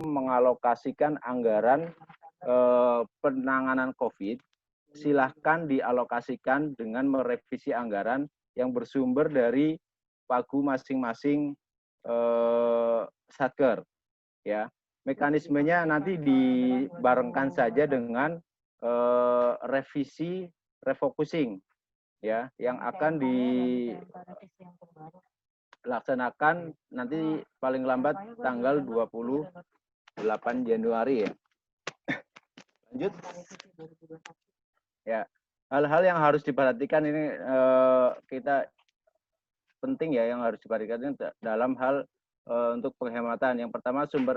mengalokasikan anggaran penanganan COVID, silahkan dialokasikan dengan merevisi anggaran yang bersumber dari pagu masing-masing satker. Ya, mekanismenya nanti dibarengkan saja dengan revisi refocusing, ya, yang akan dilaksanakan nanti paling lambat tanggal 28 Januari ya. Lanjut. Ya, hal-hal yang harus diperhatikan ini kita penting ya, yang harus diperhatikan dalam hal untuk penghematan. Yang pertama, sumber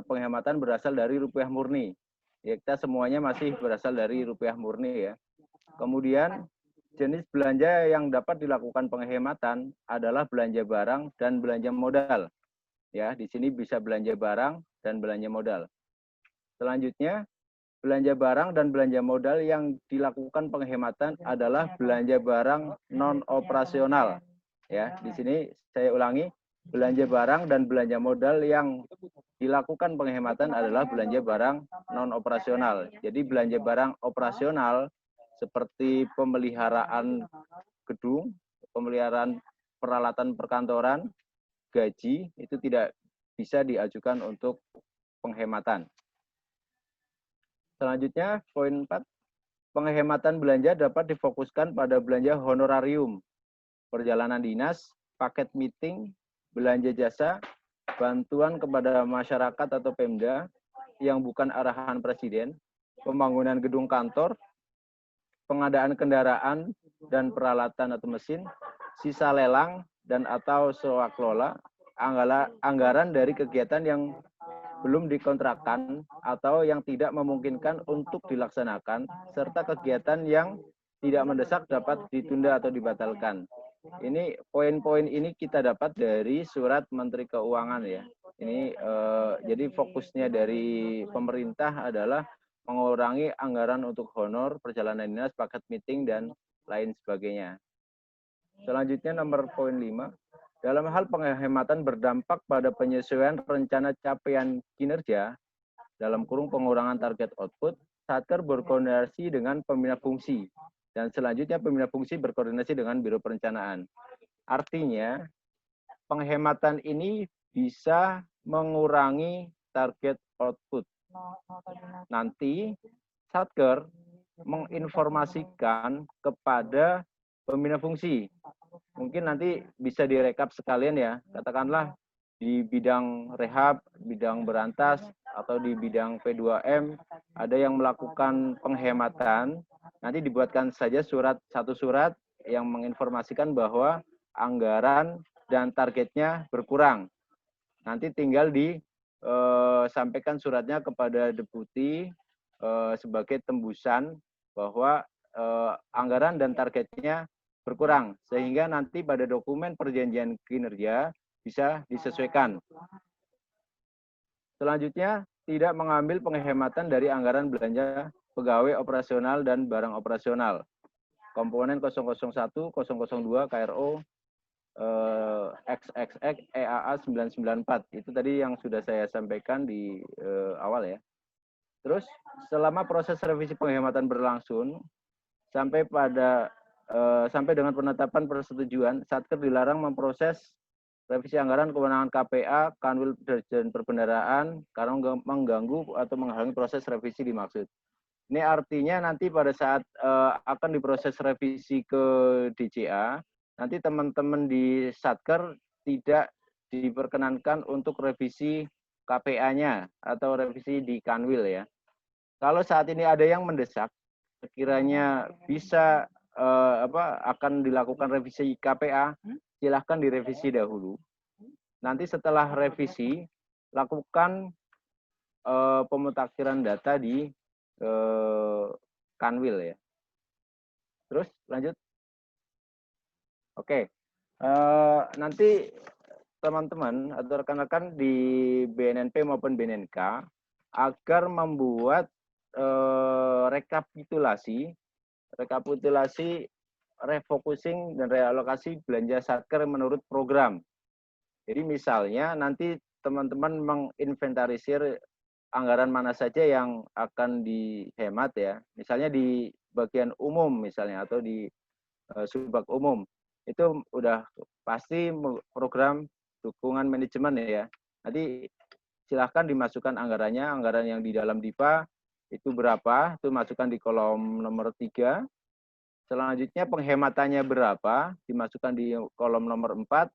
penghematan berasal dari rupiah murni. Ya, kita semuanya masih berasal dari rupiah murni ya. Kemudian jenis belanja yang dapat dilakukan penghematan adalah belanja barang dan belanja modal. Ya, di sini bisa belanja barang dan belanja modal. Selanjutnya, belanja barang dan belanja modal yang dilakukan penghematan adalah belanja barang non operasional. Ya, di sini saya ulangi, belanja barang dan belanja modal yang dilakukan penghematan adalah belanja barang non operasional. Jadi belanja barang operasional seperti pemeliharaan gedung, pemeliharaan peralatan perkantoran, gaji itu tidak bisa diajukan untuk penghematan. Selanjutnya, poin 4, penghematan belanja dapat difokuskan pada belanja honorarium, perjalanan dinas, paket meeting, belanja jasa, bantuan kepada masyarakat atau Pemda yang bukan arahan Presiden, pembangunan gedung kantor, pengadaan kendaraan dan peralatan atau mesin, sisa lelang dan atau swaklola, anggaran dari kegiatan yang belum dikontrakkan atau yang tidak memungkinkan untuk dilaksanakan, serta kegiatan yang tidak mendesak dapat ditunda atau dibatalkan. Ini poin-poin ini kita dapat dari surat Menteri Keuangan ya. Ini jadi fokusnya dari pemerintah adalah mengurangi anggaran untuk honor, perjalanan dinas, paket meeting, dan lain sebagainya. Selanjutnya nomor poin 5. Dalam hal penghematan berdampak pada penyesuaian rencana capaian kinerja, dalam kurung pengurangan target output, Satker berkoordinasi dengan pembina fungsi, dan selanjutnya pembina fungsi berkoordinasi dengan Biro Perencanaan. Artinya, penghematan ini bisa mengurangi target output. Nanti, Satker menginformasikan kepada pembina fungsi. Mungkin nanti bisa direkap sekalian ya, katakanlah di bidang rehab, bidang berantas, atau di bidang P2M, ada yang melakukan penghematan, nanti dibuatkan saja satu surat yang menginformasikan bahwa anggaran dan targetnya berkurang. Nanti tinggal disampaikan suratnya kepada deputi sebagai tembusan bahwa anggaran dan targetnya berkurang, sehingga nanti pada dokumen perjanjian kinerja bisa disesuaikan. Selanjutnya, tidak mengambil penghematan dari anggaran belanja pegawai operasional dan barang operasional. Komponen 001, 002, KRO, XXX, EAA 994. Itu tadi yang sudah saya sampaikan di awal ya. Terus, selama proses revisi penghematan berlangsung, sampai dengan penetapan persetujuan, Satker dilarang memproses revisi anggaran kewenangan KPA, Kanwil dan Perbendaharaan karena mengganggu atau menghalangi proses revisi dimaksud. Ini artinya nanti pada saat akan diproses revisi ke DCA, nanti teman-teman di Satker tidak diperkenankan untuk revisi KPA-nya atau revisi di Kanwil ya. Kalau saat ini ada yang mendesak, sekiranya bisa akan dilakukan revisi KPA, silahkan direvisi dahulu. Nanti setelah revisi, lakukan pemutakhiran data di Kanwil ya. Terus lanjut. Oke, nanti teman-teman atau rekan-rekan di BNNP maupun BNNK agar membuat rekapitulasi refocusing dan realokasi belanja Satker menurut program. Jadi misalnya nanti teman-teman menginventarisir anggaran mana saja yang akan dihemat ya. Misalnya di bagian umum misalnya atau di subbag umum. Itu udah pasti program dukungan manajemen ya. Nanti silahkan dimasukkan anggarannya, anggaran yang di dalam DIPA itu berapa, itu masukkan di kolom nomor 3. Selanjutnya penghematannya berapa, dimasukkan di kolom nomor 4.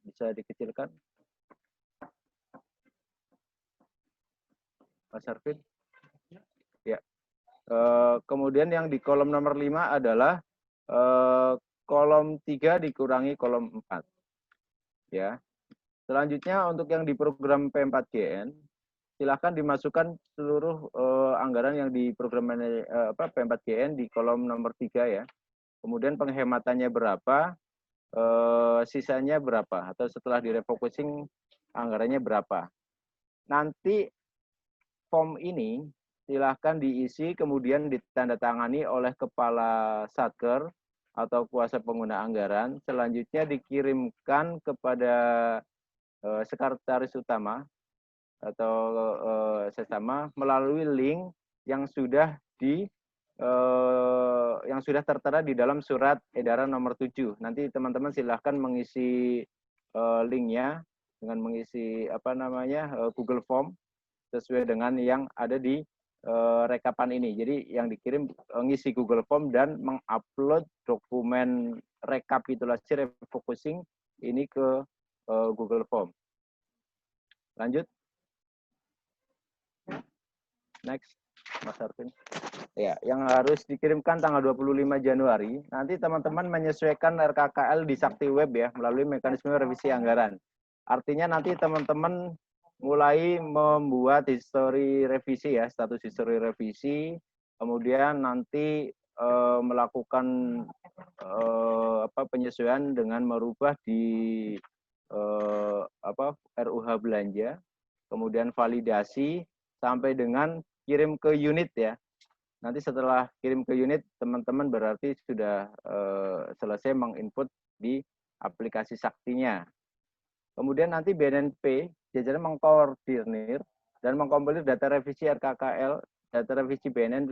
Bisa dikecilkan, Mas Arvin. Ya. Kemudian yang di kolom nomor 5 adalah kolom 3 dikurangi kolom 4. Ya. Selanjutnya untuk yang di program P4GN, silakan dimasukkan seluruh anggaran yang di program P4GN di kolom nomor 3 ya. Kemudian penghematannya berapa, sisanya berapa, atau setelah direfocusing anggarannya berapa. Nanti form ini silahkan diisi kemudian ditandatangani oleh Kepala Satker atau kuasa pengguna anggaran. Selanjutnya dikirimkan kepada Sekretaris Utama atau sesama melalui link yang sudah tertera di dalam surat edaran nomor 7. Nanti teman-teman silahkan mengisi linknya dengan mengisi Google Form sesuai dengan yang ada di rekapan ini. Jadi yang dikirim ngisi Google Form dan mengupload dokumen rekapitulasi refocusing ini ke Google Form. Lanjut. Next, Mas Arvin. Ya, yang harus dikirimkan tanggal 25 Januari. Nanti teman-teman menyesuaikan RKKL di Sakti Web ya, melalui mekanisme revisi anggaran. Artinya nanti teman-teman mulai membuat histori revisi ya, status histori revisi, kemudian nanti melakukan penyesuaian dengan merubah di RUH belanja, kemudian validasi sampai dengan kirim ke unit ya. Nanti setelah kirim ke unit, teman-teman berarti sudah selesai menginput di aplikasi Saktinya. Kemudian nanti BNNP jajaran mengkoordinir dan mengkompilir data revisi RKKL, data revisi BNN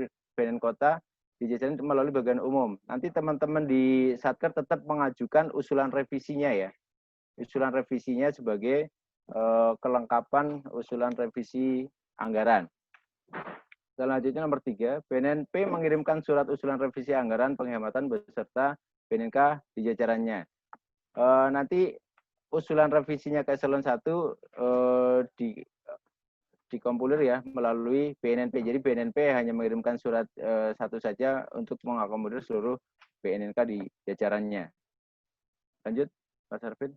Kota di jajaran melalui bagian umum. Nanti teman-teman di Satker tetap mengajukan usulan revisinya ya. Usulan revisinya sebagai kelengkapan usulan revisi anggaran. Selanjutnya nomor 3, BNNP mengirimkan surat usulan revisi anggaran penghematan beserta BNNK di jajarannya. Nanti usulan revisinya ke eselon 1 dikompilir ya melalui BNNP. Jadi BNNP hanya mengirimkan surat satu saja untuk mengakomodir seluruh BNNK di jajarannya. Lanjut, Mas Arvin.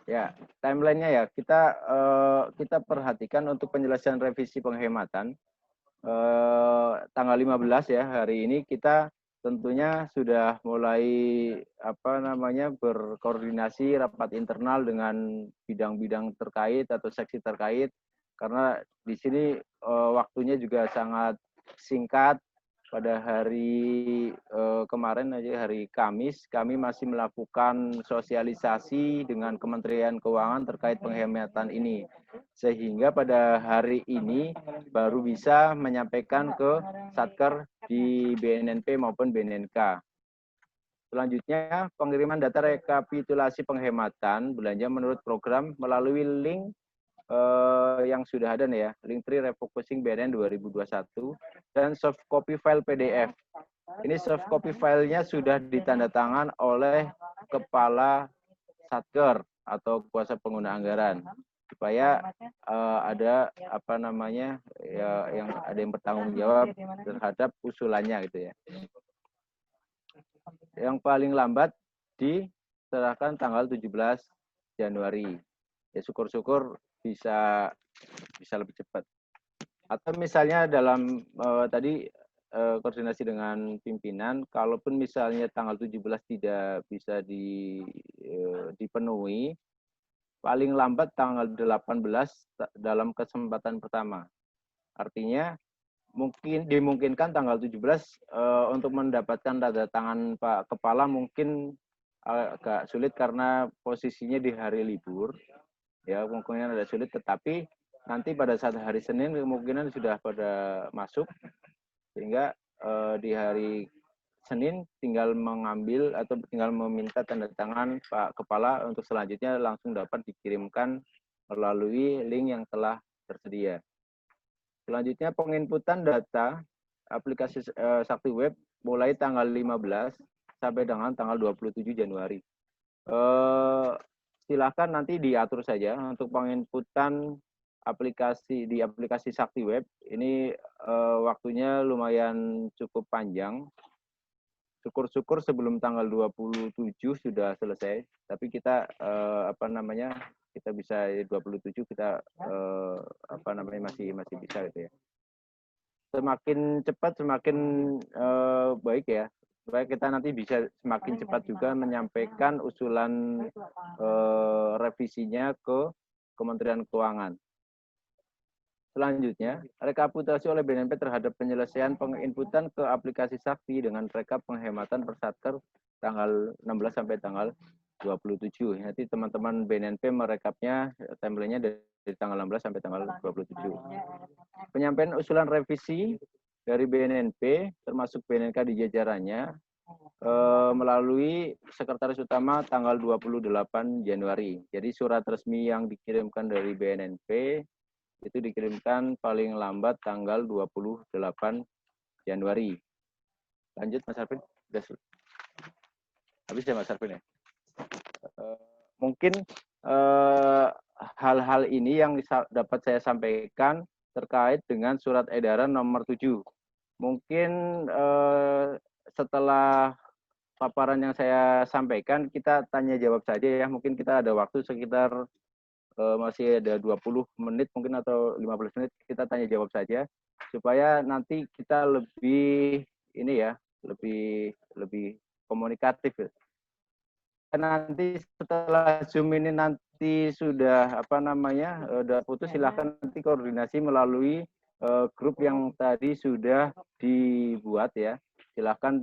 Ya, timelinenya ya kita perhatikan untuk penjelasan revisi penghematan tanggal 15 ya hari ini kita tentunya sudah mulai berkoordinasi rapat internal dengan bidang-bidang terkait atau seksi terkait karena di sini waktunya juga sangat singkat. Pada hari kemarin aja hari Kamis kami masih melakukan sosialisasi dengan Kementerian Keuangan terkait penghematan ini sehingga pada hari ini baru bisa menyampaikan ke Satker di BNNP maupun BNNK. Selanjutnya pengiriman data rekapitulasi penghematan belanja menurut program melalui link yang sudah ada nih ya, link 3 refocusing BNN 2021 dan soft copy file PDF. Ini soft copy filenya sudah ditandatangan oleh Kepala Satker atau kuasa pengguna anggaran supaya ada yang bertanggung jawab terhadap usulannya gitu ya. Yang paling lambat diserahkan tanggal 17 Januari. Ya syukur-syukur bisa lebih cepat. Atau misalnya dalam tadi koordinasi dengan pimpinan, kalaupun misalnya tanggal 17 tidak bisa dipenuhi, paling lambat tanggal 18 dalam kesempatan pertama. Artinya mungkin dimungkinkan tanggal 17 untuk mendapatkan tanda tangan Pak Kepala mungkin agak sulit karena posisinya di hari libur, ya kemungkinan ada sulit, tetapi nanti pada saat hari Senin kemungkinan sudah pada masuk, sehingga di hari Senin tinggal mengambil atau tinggal meminta tanda tangan Pak Kepala untuk selanjutnya langsung dapat dikirimkan melalui link yang telah tersedia. Selanjutnya penginputan data aplikasi Sakti Web mulai tanggal 15 sampai dengan tanggal 27 Januari. Silakan nanti diatur saja untuk penginputan aplikasi Sakti Web. Ini waktunya lumayan cukup panjang. Syukur-syukur sebelum tanggal 27 sudah selesai, tapi kita kita bisa 27 kita masih bisa gitu ya. Semakin cepat semakin baik ya. Supaya kita nanti bisa semakin cepat juga menyampaikan usulan revisinya ke Kementerian Keuangan. Selanjutnya, rekapitulasi oleh BNP terhadap penyelesaian penginputan ke aplikasi Sakti dengan rekap penghematan per Satker tanggal 16 sampai tanggal 27. Nanti teman-teman BNP merekapnya timeline-nya dari tanggal 16 sampai tanggal 27. Penyampaian usulan revisi dari BNP termasuk BNK di jajarannya melalui Sekretaris Utama tanggal 28 Januari. Jadi surat resmi yang dikirimkan dari BNP itu dikirimkan paling lambat tanggal 28 Januari. Lanjut Mas Arvin. Habis ya Mas Arvin ya. Mungkin hal-hal ini yang dapat saya sampaikan terkait dengan surat edaran nomor 7. Mungkin setelah paparan yang saya sampaikan kita tanya jawab saja ya. Mungkin kita ada waktu sekitar masih ada 20 menit mungkin atau 15 menit, kita tanya jawab saja supaya nanti kita lebih lebih komunikatif. Nanti setelah Zoom ini nanti sudah udah putus, silahkan nanti koordinasi melalui grup yang tadi sudah dibuat ya. Silahkan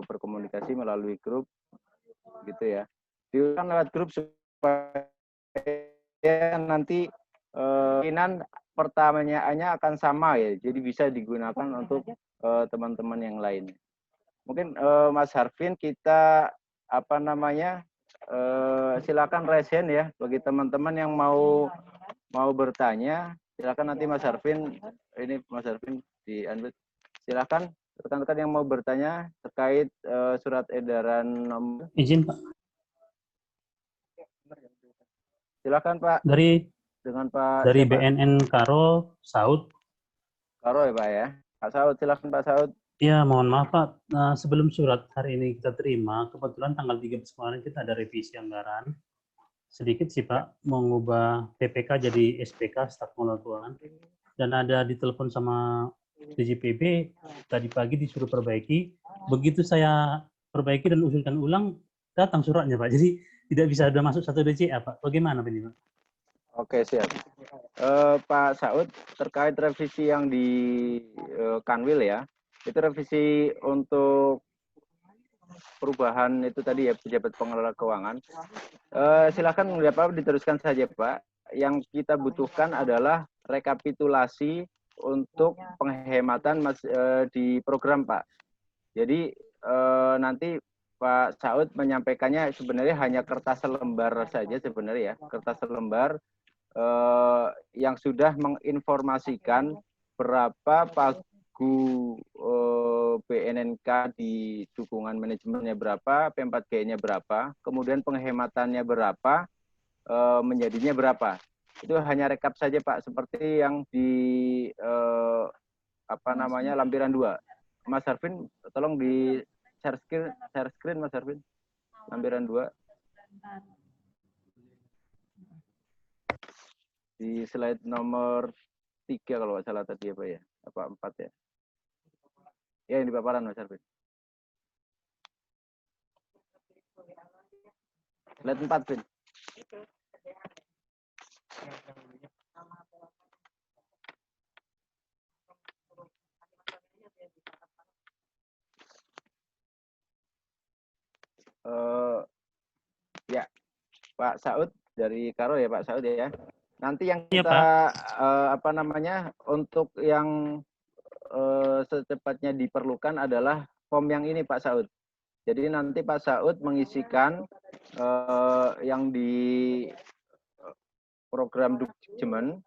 berkomunikasi melalui grup gitu ya. Diulang lewat grup supaya nanti pertanyaannya akan sama ya, jadi bisa digunakan untuk teman-teman yang lain. Mungkin Mas Harvin kita silakan raise hand ya bagi teman-teman yang mau bertanya. Silakan nanti Mas Harvin di unmute. Silakan rekan-rekan yang mau bertanya terkait surat edaran nomor. Izin Pak. Silakan Pak. Dari siapa? BNN Karo Saud. Karo ya Pak ya. Pak Saud, silakan Pak Saud. Ya, mohon maaf Pak. Sebelum surat hari ini kita terima, kebetulan tanggal 13 kemarin kita ada revisi anggaran. Sedikit sih Pak, mengubah PPK jadi SPK, staf pengelola keuangan. Dan ada ditelepon sama DJPB, tadi pagi disuruh perbaiki. Begitu saya perbaiki dan usulkan ulang, datang suratnya Pak. Jadi tidak bisa sudah masuk satu DCA Pak. Bagaimana ini Pak? Oke, siap. Pak Saud, terkait revisi yang di Kanwil ya, itu revisi untuk perubahan itu tadi ya, pejabat pengelola keuangan. Silakan diteruskan saja Pak. Yang kita butuhkan adalah rekapitulasi untuk penghematan di program Pak. Jadi nanti Pak Saud menyampaikannya sebenarnya hanya kertas selembar saja sebenarnya ya, kertas selembar yang sudah menginformasikan berapa pagu BNNK di dukungan manajemennya berapa, P4G-nya berapa, kemudian penghematannya berapa, menjadinya berapa. Itu hanya rekap saja Pak, seperti yang di lampiran 2. Mas Harvin, tolong di share screen Mas Harvin. Lampiran 2. Di slide nomor 3 kalau nggak salah tadi apa ya? Apa 4 ya? Ya, yang di paparan Mas Harvin. Slide 4, Vin. Pak Saud dari Karo ya Pak Saud ya. Nanti yang Iya, kita Pak. untuk yang secepatnya diperlukan adalah form yang ini Pak Saud. Jadi nanti Pak Saud mengisikan yang di program Dukjemen,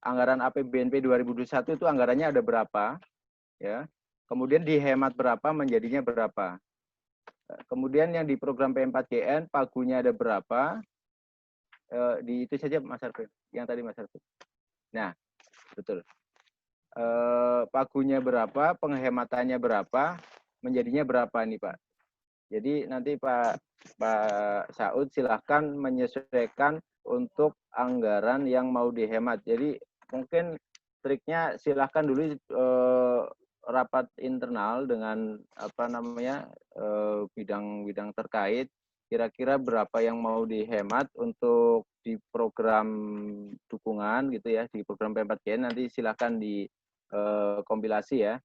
anggaran APBNP 2021 itu anggarannya ada berapa, ya. Kemudian dihemat berapa, menjadinya berapa. Kemudian yang di program P4GN, pagunya ada berapa, di itu saja Mas Arfin, yang tadi Mas Arfin. Nah, betul. Pagunya berapa, penghematannya berapa, menjadinya berapa nih Pak. Jadi nanti Pak Saud silahkan menyesuaikan untuk anggaran yang mau dihemat. Jadi mungkin triknya silahkan dulu rapat internal dengan bidang-bidang terkait. Kira-kira berapa yang mau dihemat untuk di program dukungan gitu ya, di program P4GN nanti silahkan di kompilasi ya.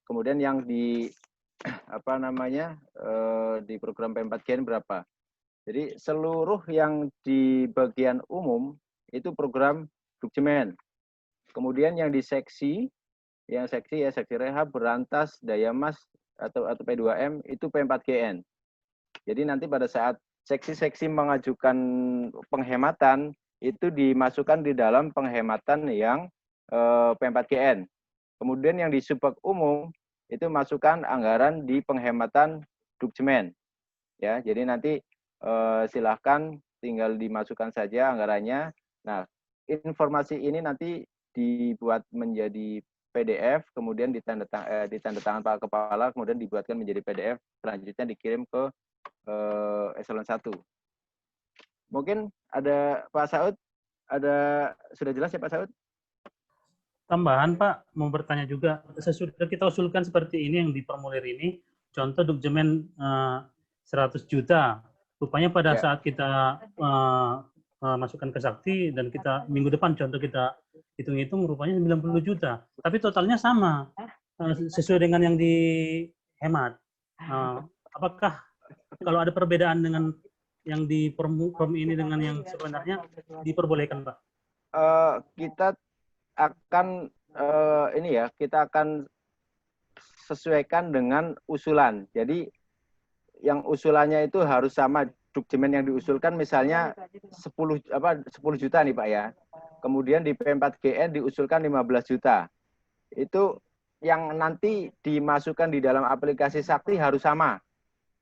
Kemudian yang di di program P4GN berapa. Jadi seluruh yang di bagian umum itu program Dukjemen. Kemudian yang di seksi seksi rehab, berantas, daya mas atau P2M itu P4GN. Jadi nanti pada saat seksi-seksi mengajukan penghematan itu dimasukkan di dalam penghematan yang P4GN. Kemudian yang di subbag umum itu masukkan anggaran di penghematan Dukjemen. Ya, jadi nanti silahkan tinggal dimasukkan saja anggarannya. Nah, informasi ini nanti dibuat menjadi PDF, kemudian ditandatangan Pak Kepala, kemudian dibuatkan menjadi PDF, selanjutnya dikirim ke eselon 1. Mungkin ada Pak Saud, sudah jelas ya Pak Saud? Tambahan Pak, mau bertanya juga, sesudah kita usulkan seperti ini yang diformulir ini, contoh Dukjemen 100 juta, rupanya pada saat kita masukkan ke Sakti dan kita minggu depan contoh kita hitung-hitung rupanya 90 juta, tapi totalnya sama, sesuai dengan yang dihemat. Apakah kalau ada perbedaan dengan yang di form ini dengan yang sebenarnya diperbolehkan Pak? Kita akan kita akan sesuaikan dengan usulan. Jadi yang usulannya itu harus sama. Dukjemen yang diusulkan misalnya 10 juta nih Pak ya. Kemudian di P4GN diusulkan 15 juta. Itu yang nanti dimasukkan di dalam aplikasi Sakti harus sama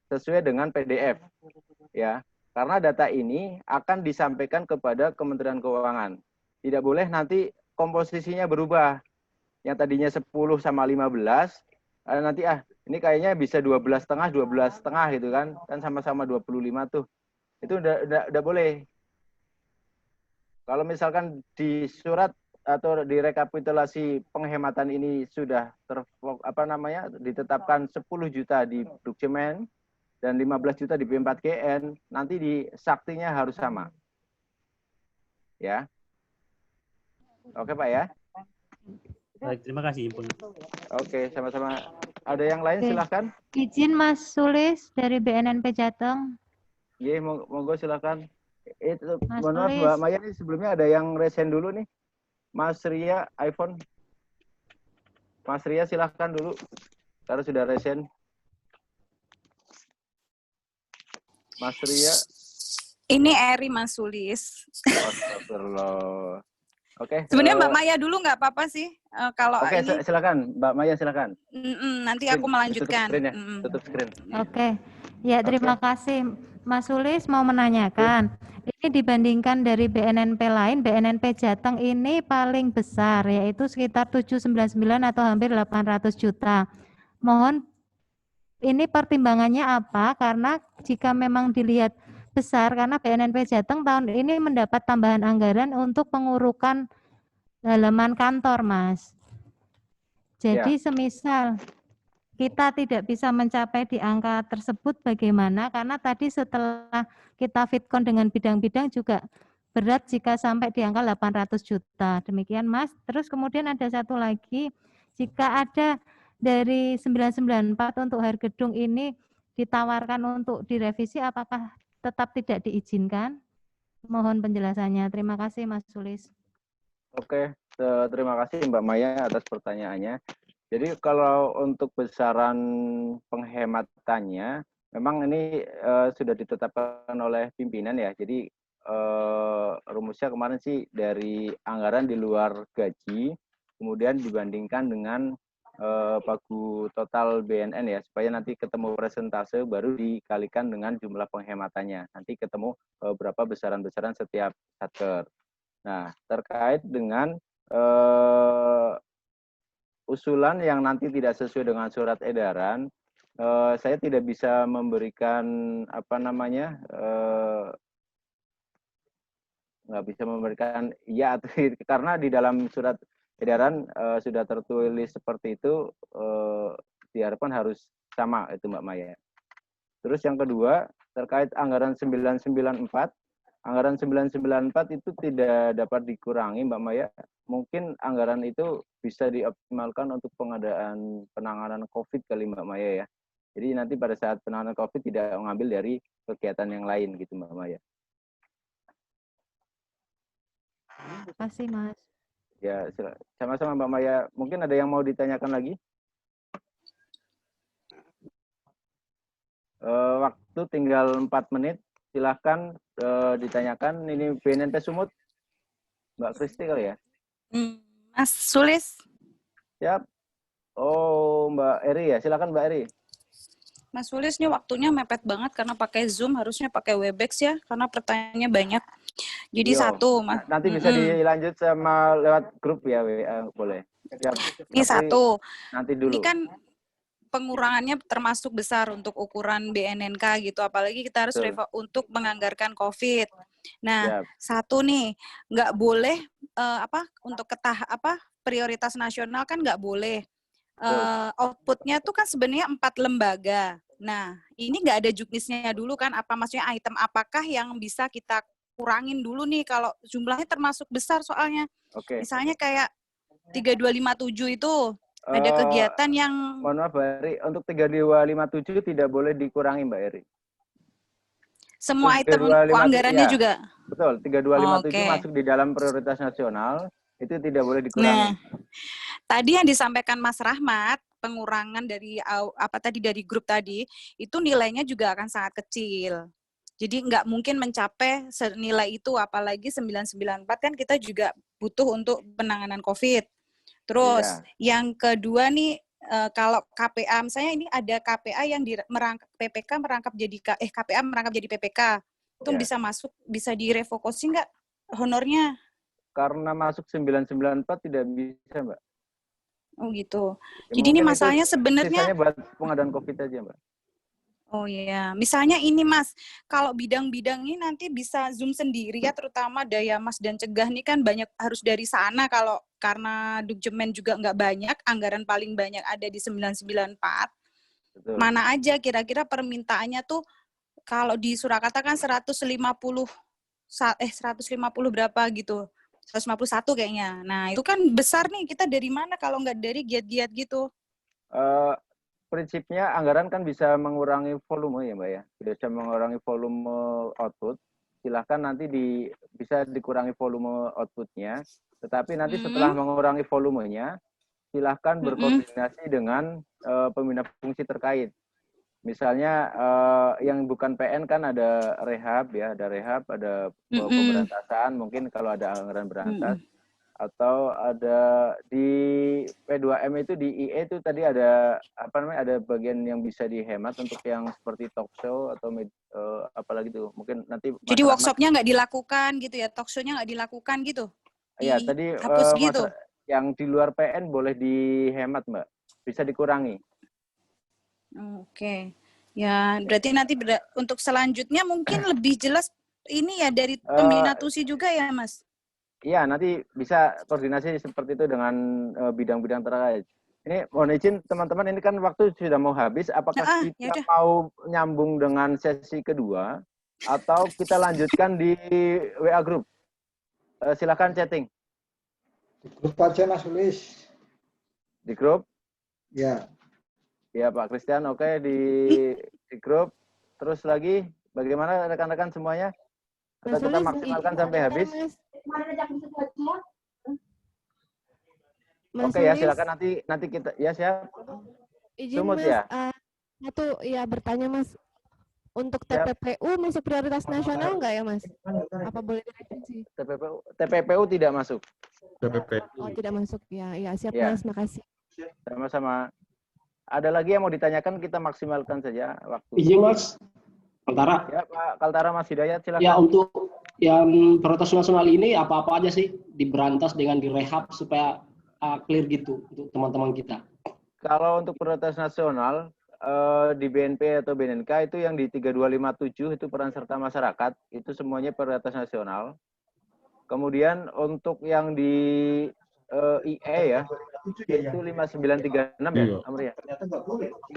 sesuai dengan PDF ya. Karena data ini akan disampaikan kepada Kementerian Keuangan. Tidak boleh nanti komposisinya berubah. Yang tadinya 10 sama 15, nanti ini kayaknya bisa 12,5 gitu kan. Kan sama-sama 25 tuh. Itu udah boleh. Kalau misalkan di surat atau di rekapitulasi penghematan ini sudah ditetapkan 10 juta di Dukjemen dan 15 juta di P4GN, nanti di Saktinya harus sama. Ya. Oke Pak ya. Baik, terima kasih infonya. Oke, sama-sama. Ada yang lain silahkan. Izin Mas Sulis dari BNNP Jateng. Iya, monggo silahkan. Itu Mas mohon maaf Sulis. Mbak Maya, ini sebelumnya ada yang resen dulu nih. Mas Ria iPhone. Mas Ria silahkan dulu. Karena sudah resen. Mas Ria. Ini Eri Mas Sulis. Astagfirullah. Oke. Sebenarnya Mbak Maya dulu nggak apa-apa sih. Kalau Oke, ini silakan Mbak Maya silakan. nanti aku melanjutkan. Tutup screen. Oke. Ya, terima kasih. Mas Sulis mau menanyakan. Ini dibandingkan dari BNNP lain, BNNP Jateng ini paling besar, yaitu sekitar 799 atau hampir 800 juta. Mohon ini pertimbangannya apa? Karena jika memang dilihat besar, karena BNNP Jateng tahun ini mendapat tambahan anggaran untuk pengurukan halaman kantor, Mas. Jadi semisal kita tidak bisa mencapai di angka tersebut bagaimana? Karena tadi setelah kita fitcon dengan bidang-bidang juga berat jika sampai di angka 800 juta. Demikian Mas. Terus kemudian ada satu lagi, jika ada dari 994 untuk Hergedung ini ditawarkan untuk direvisi, apakah tetap tidak diizinkan? Mohon penjelasannya. Terima kasih Mas Sulis. Oke, terima kasih Mbak Maya atas pertanyaannya. Jadi kalau untuk besaran penghematannya, memang ini sudah ditetapkan oleh pimpinan ya. Jadi rumusnya kemarin sih dari anggaran di luar gaji, kemudian dibandingkan dengan pagu total BNN ya, supaya nanti ketemu persentase baru dikalikan dengan jumlah penghematannya. Nanti ketemu berapa besaran-besaran setiap satker. Nah, terkait dengan usulan yang nanti tidak sesuai dengan surat edaran, saya tidak bisa memberikan apa namanya, nggak bisa memberikan iya atau karena di dalam surat edaran sudah tertulis seperti itu, diharapkan harus sama itu Mbak Maya. Terus yang kedua terkait anggaran 994. Anggaran 994 itu tidak dapat dikurangi, Mbak Maya. Mungkin anggaran itu bisa dioptimalkan untuk pengadaan penanganan COVID kali, Mbak Maya ya. Jadi nanti pada saat penanganan COVID tidak mengambil dari kegiatan yang lain gitu, Mbak Maya. Terima kasih, Mas. Ya, sama-sama Mbak Maya. Mungkin ada yang mau ditanyakan lagi? Waktu tinggal 4 menit. Silahkan ditanyakan. Ini BNNP Sumut, Mbak Kristi kali ya? Mas Sulis. Siap. Oh, Mbak Eri ya. Silakan Mbak Eri. Mas Sulis ini waktunya mepet banget karena pakai Zoom, harusnya pakai Webex ya, karena pertanyaannya banyak. Jadi satu, Mas. Nanti bisa dilanjut sama lewat grup ya, WA, boleh. Siap. Ini satu. Nanti dulu. Ini kan pengurangannya termasuk besar untuk ukuran BNNK gitu, apalagi kita harus untuk menganggarkan COVID. Nah, satu nih, nggak boleh untuk prioritas nasional kan nggak boleh. Outputnya tuh kan sebenarnya 4 lembaga. Nah, ini nggak ada juknisnya dulu kan, apa maksudnya item apakah yang bisa kita kurangin dulu nih kalau jumlahnya termasuk besar soalnya. Misalnya kayak 3257 itu ada kegiatan yang... Mohon maaf Mbak Eri, untuk 3257 tidak boleh dikurangi Mbak Eri. Semua item anggarannya ya, juga? Betul, 3257 masuk di dalam prioritas nasional, itu tidak boleh dikurangi. Nah, tadi yang disampaikan Mas Rahmat, pengurangan dari dari grup tadi, itu nilainya juga akan sangat kecil. Jadi nggak mungkin mencapai senilai itu, apalagi 994 kan kita juga butuh untuk penanganan COVID. Terus yang kedua nih, kalau KPA, misalnya ini ada KPA yang merangkap PPK merangkap jadi KPA merangkap jadi PPK, itu bisa masuk, bisa direvokasi nggak honornya? Karena masuk 994 tidak bisa, Mbak. Oh gitu. Ya, jadi ini masalahnya sebenarnya sisanya buat pengadaan COVID aja, Mbak. Oh iya, misalnya ini Mas, kalau bidang-bidang ini nanti bisa Zoom sendiri ya, terutama daya mas dan cegah nih kan banyak harus dari sana, kalau karena Dukjemen juga nggak banyak, anggaran paling banyak ada di 994. Betul. Mana aja kira-kira permintaannya tuh, kalau di Surakarta kan 150 berapa gitu, 151 kayaknya. Nah itu kan besar nih, kita dari mana kalau nggak dari giat-giat gitu? Prinsipnya anggaran kan bisa mengurangi volume ya Mbak ya, bisa mengurangi volume output. Silahkan nanti bisa dikurangi volume outputnya, tetapi nanti setelah mengurangi volumenya, silahkan berkoordinasi dengan pembina fungsi terkait. Misalnya yang bukan PN kan ada rehab ya, ada pemberantasan, mungkin kalau ada anggaran berantas. Atau ada di P2M itu di IE itu tadi ada ada bagian yang bisa dihemat untuk yang seperti talk show atau apalagi tuh mungkin nanti. Jadi workshopnya nggak dilakukan gitu ya, talk show-nya nggak dilakukan gitu? Iya tadi gitu. Yang di luar PN boleh dihemat Mbak, bisa dikurangi. Oke. Ya berarti nanti untuk selanjutnya mungkin lebih jelas ini ya dari pembina TUSI juga ya Mas? Iya, nanti bisa koordinasi seperti itu dengan bidang-bidang terkait. Ini mohon izin teman-teman, ini kan waktu sudah mau habis. Apakah kita mau nyambung dengan sesi kedua atau kita lanjutkan di WA Group? Silakan chatting. Di grup aja Mas Sulis. Di grup? Ya. Ya Pak Christian, oke di grup. Terus lagi Bagaimana rekan-rekan semuanya? Mas Atau kita Sulis, maksimalkan sampai habis? Mas Oke ya, Sulis, silakan nanti kita ya siap. izin Sumut Mas, ya. satu ya bertanya Mas, untuk Siap. TPPU masuk prioritas nasional nggak ya Mas? Apa boleh direvisi? TPPU tidak masuk. Oh tidak masuk ya, ya siap Ya. Mas, makasih. Sama-sama. Ada lagi yang mau ditanyakan, kita maksimalkan saja waktu. Izin Mas, Kaltara. Ya Pak Kaltara, Mas Hidayat, silakan. Ya, untuk yang prioritas nasional ini apa-apa aja sih diberantas dengan direhab supaya clear gitu untuk teman-teman kita. Kalau untuk prioritas nasional di BNP atau BNNK itu yang di 3257 itu peran serta masyarakat, itu semuanya prioritas nasional. Kemudian untuk yang di IE ya, itu 5936 ya, Amri ya.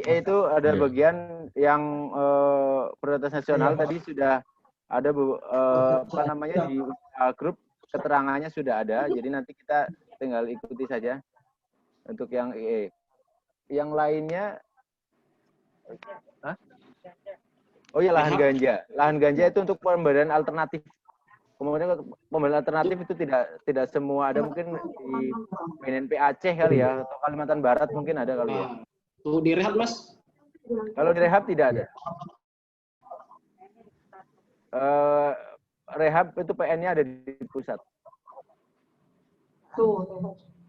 IE itu ada bagian yang prioritas nasional, tadi sudah ada apa namanya di grup keterangannya sudah ada, jadi nanti kita tinggal ikuti saja untuk yang IE. Yang lainnya, oh ya lahan ganja. Lahan ganja itu untuk pemberian alternatif. Kemudian pemberian alternatif itu tidak semua ada, mungkin di BNNP Aceh kali ya, atau Kalimantan Barat mungkin ada kali ya. Tuh direhab Mas? Kalau direhab tidak ada. Rehab itu PN-nya ada di pusat.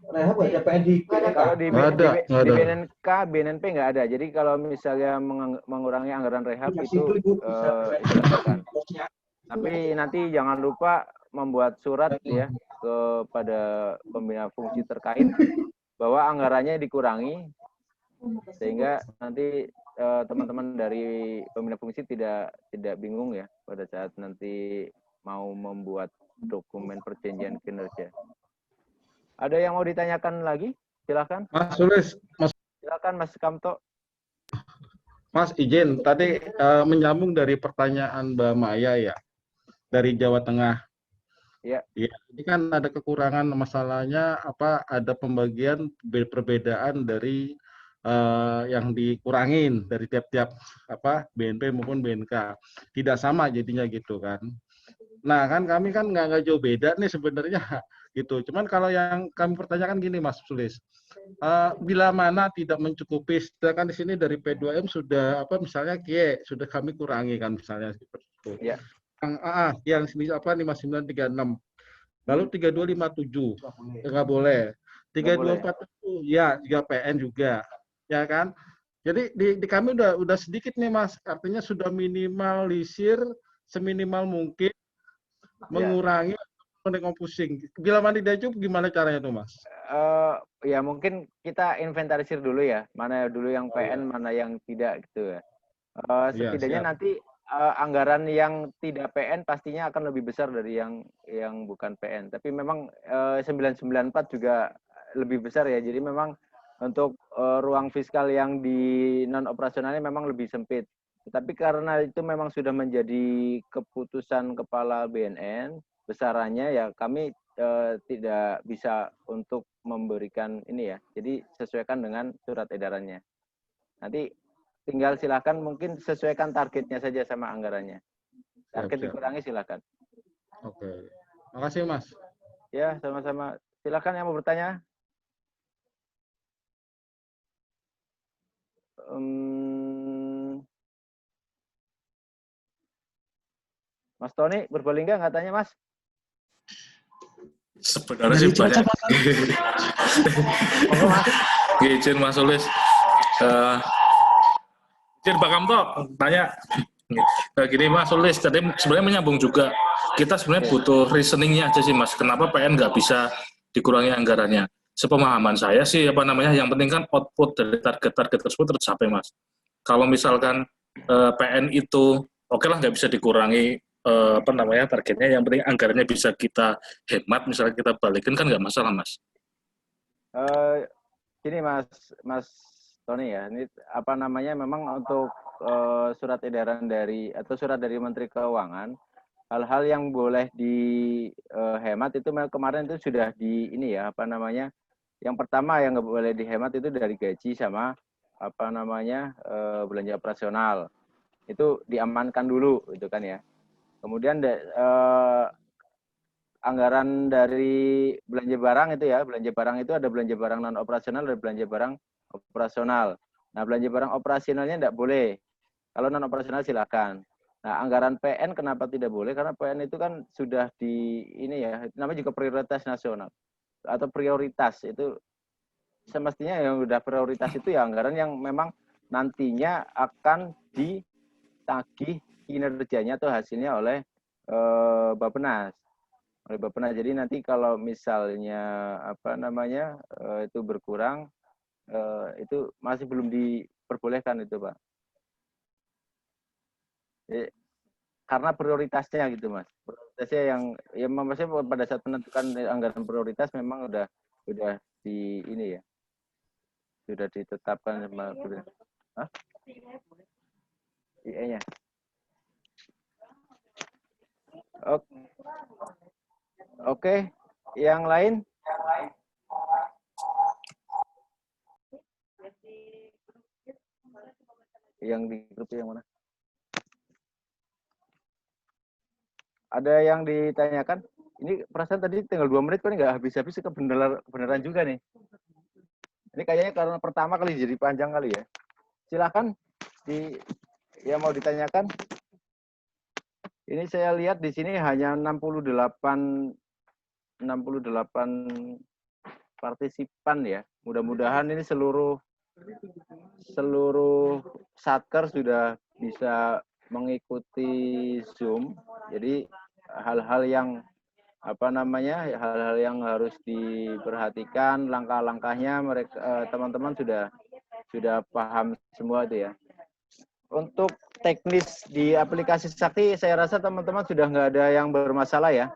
Rehab ada PN di Kalau di BNNK, BNNP nggak ada. Jadi kalau misalnya mengurangi anggaran rehab itu dilakukan. Tapi nanti jangan lupa membuat surat ya kepada pembina fungsi terkait bahwa anggarannya dikurangi, sehingga nanti teman-teman dari pembina fungsi tidak bingung ya pada saat nanti mau membuat dokumen perjanjian kinerja. Ada yang mau ditanyakan lagi? Silakan. Mas Sulis, Silakan Mas Kamto. Mas izin tadi menyambung dari pertanyaan Mbak Maya ya, dari Jawa Tengah. Ya. Ya, ini kan ada kekurangan, masalahnya apa? Ada pembagian perbedaan dari yang dikurangin dari tiap-tiap apa BNP maupun BNK. Tidak sama jadinya gitu kan. Nah kan kami kan nggak jauh beda nih sebenarnya gitu. Cuman kalau yang kami pertanyakan gini Mas Sulis, bila mana tidak mencukupi, sedangkan di sini dari P2M sudah apa misalnya sudah kami kurangi kan misalnya seperti itu. Ya. Yang apa 5936. Lalu 3257 nggak boleh. 3247 ya juga PN juga. Ya kan? Jadi di kami udah sedikit nih Mas, artinya sudah minimalisir seminimal mungkin mengurangi pusing. Bila mana tidak cukup gimana caranya tuh Mas? Ya mungkin kita inventarisir dulu ya, mana dulu yang PN, mana yang tidak gitu ya. Setidaknya nanti anggaran yang tidak PN pastinya akan lebih besar dari yang bukan PN. Tapi memang 994 juga lebih besar ya. Jadi memang untuk ruang fiskal yang di non operasionalnya memang lebih sempit. Tapi karena itu memang sudah menjadi keputusan kepala BNN, besarannya ya kami tidak bisa untuk memberikan ini ya. Jadi sesuaikan dengan surat edarannya. Nanti tinggal silakan mungkin sesuaikan targetnya saja sama anggarannya. Target dikurangi silakan. Oke. Makasih Mas. Ya, sama-sama. Silakan yang mau bertanya. Mas Tony, berbalik nggak tanya Mas? Sebenarnya sih banyak. Izin Mas Sulis. Izin Pak Kamto, tanya. Gini Mas Sulis, tadi sebenarnya menyambung juga. Kita sebenarnya butuh reasoningnya aja sih Mas. Kenapa PN nggak bisa dikurangi anggarannya? Sepemahaman saya sih, yang penting kan output dari target-target tersebut tercapai Mas. Kalau misalkan PN itu, oke lah nggak bisa dikurangi targetnya, yang penting anggarannya bisa kita hemat, misalnya kita balikin kan nggak masalah Mas. Gini Mas Tony ya, ini memang untuk surat edaran atau surat dari Menteri Keuangan, hal-hal yang boleh dihemat itu kemarin itu sudah yang pertama yang nggak boleh dihemat itu dari gaji sama belanja operasional. itu diamankan dulu gitu kan ya. Kemudian anggaran dari belanja barang itu ya, belanja barang itu ada belanja barang non operasional dan belanja barang operasional. Nah, belanja barang operasionalnya tidak boleh. Kalau non operasional silakan. Nah, anggaran PN kenapa tidak boleh? Karena PN itu kan sudah di ini ya, namanya juga prioritas nasional atau prioritas itu semestinya yang sudah prioritas itu ya anggaran yang memang nantinya akan ditagih kinerjanya atau hasilnya oleh Bappenas. Oleh Bappenas. Jadi nanti kalau misalnya apa namanya itu berkurang itu masih belum diperbolehkan itu, Pak. Karena prioritasnya gitu, Mas. Prioritasnya yang ya maksudnya pada saat menentukan anggaran prioritas memang udah di ini ya. Sudah ditetapkan sama Hah? IE-nya. Oke, yang lain? Yang di grup yang mana? Ada yang ditanyakan? Ini perasaan tadi tinggal 2 menit kan nggak habis-habis, kebenaran juga nih. Ini kayaknya karena pertama kali jadi panjang kali ya. Silakan yang mau ditanyakan. Ini saya lihat di sini hanya 68 partisipan ya. Mudah-mudahan ini seluruh satker sudah bisa mengikuti Zoom. Jadi hal-hal yang hal-hal yang harus diperhatikan, langkah-langkahnya mereka teman-teman sudah paham semua itu ya. Untuk teknis di aplikasi Sakti, saya rasa teman-teman sudah nggak ada yang bermasalah ya.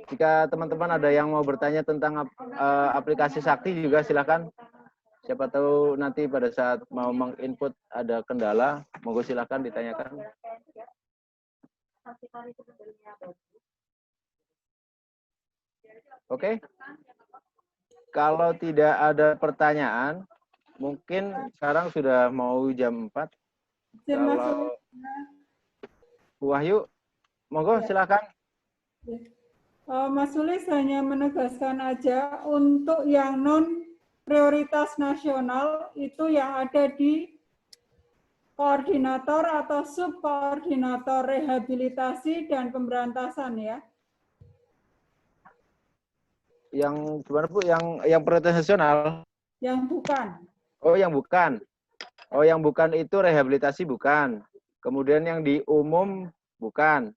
Jika teman-teman ada yang mau bertanya tentang aplikasi Sakti juga silakan. Siapa tahu nanti pada saat mau menginput ada kendala, monggo silakan ditanyakan. Oke. Kalau tidak ada pertanyaan, mungkin sekarang sudah mau jam 4. Kalau Bu Wahyu, monggo silakan. Mas Sulis hanya menegaskan aja untuk yang non prioritas nasional itu yang ada di koordinator atau subkoordinator rehabilitasi dan pemberantasan ya. Yang gimana Bu? Yang prioritas nasional? Yang bukan. Oh, yang bukan. Oh, yang bukan itu rehabilitasi bukan. Kemudian yang di umum bukan.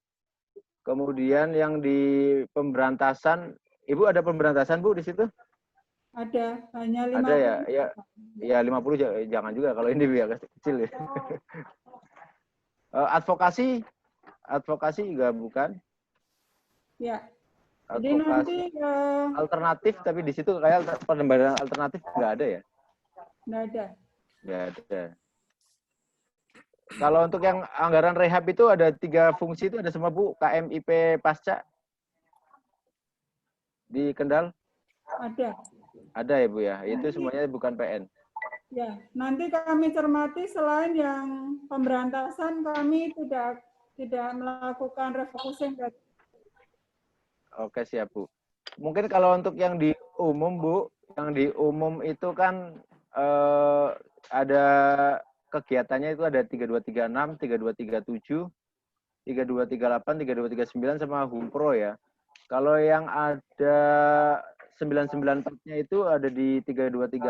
Kemudian yang di pemberantasan, Ibu ada pemberantasan Bu di situ? Ada, hanya 50. Ada ya? Ya 50 jangan juga kalau ini biar kecil ya. Advokasi juga bukan? Ya. Jadi nanti alternatif, tapi di situ kayak pengembangan alternatif nggak ada ya? Nggak ada. Nggak ada. Kalau untuk yang anggaran rehab itu ada 3 fungsi itu ada semua Bu, KMIP Pasca di Kendal? Ada. Ada ya Bu ya, itu semuanya bukan PN. Ya, nanti kami cermati selain yang pemberantasan kami tidak melakukan refocusing. Oke siap Bu. Mungkin kalau untuk yang di umum Bu, yang di umum itu kan ada kegiatannya itu ada 3236, 3237, 3238, 3239 sama Humpro ya. Kalau yang ada 994-nya itu ada di 3236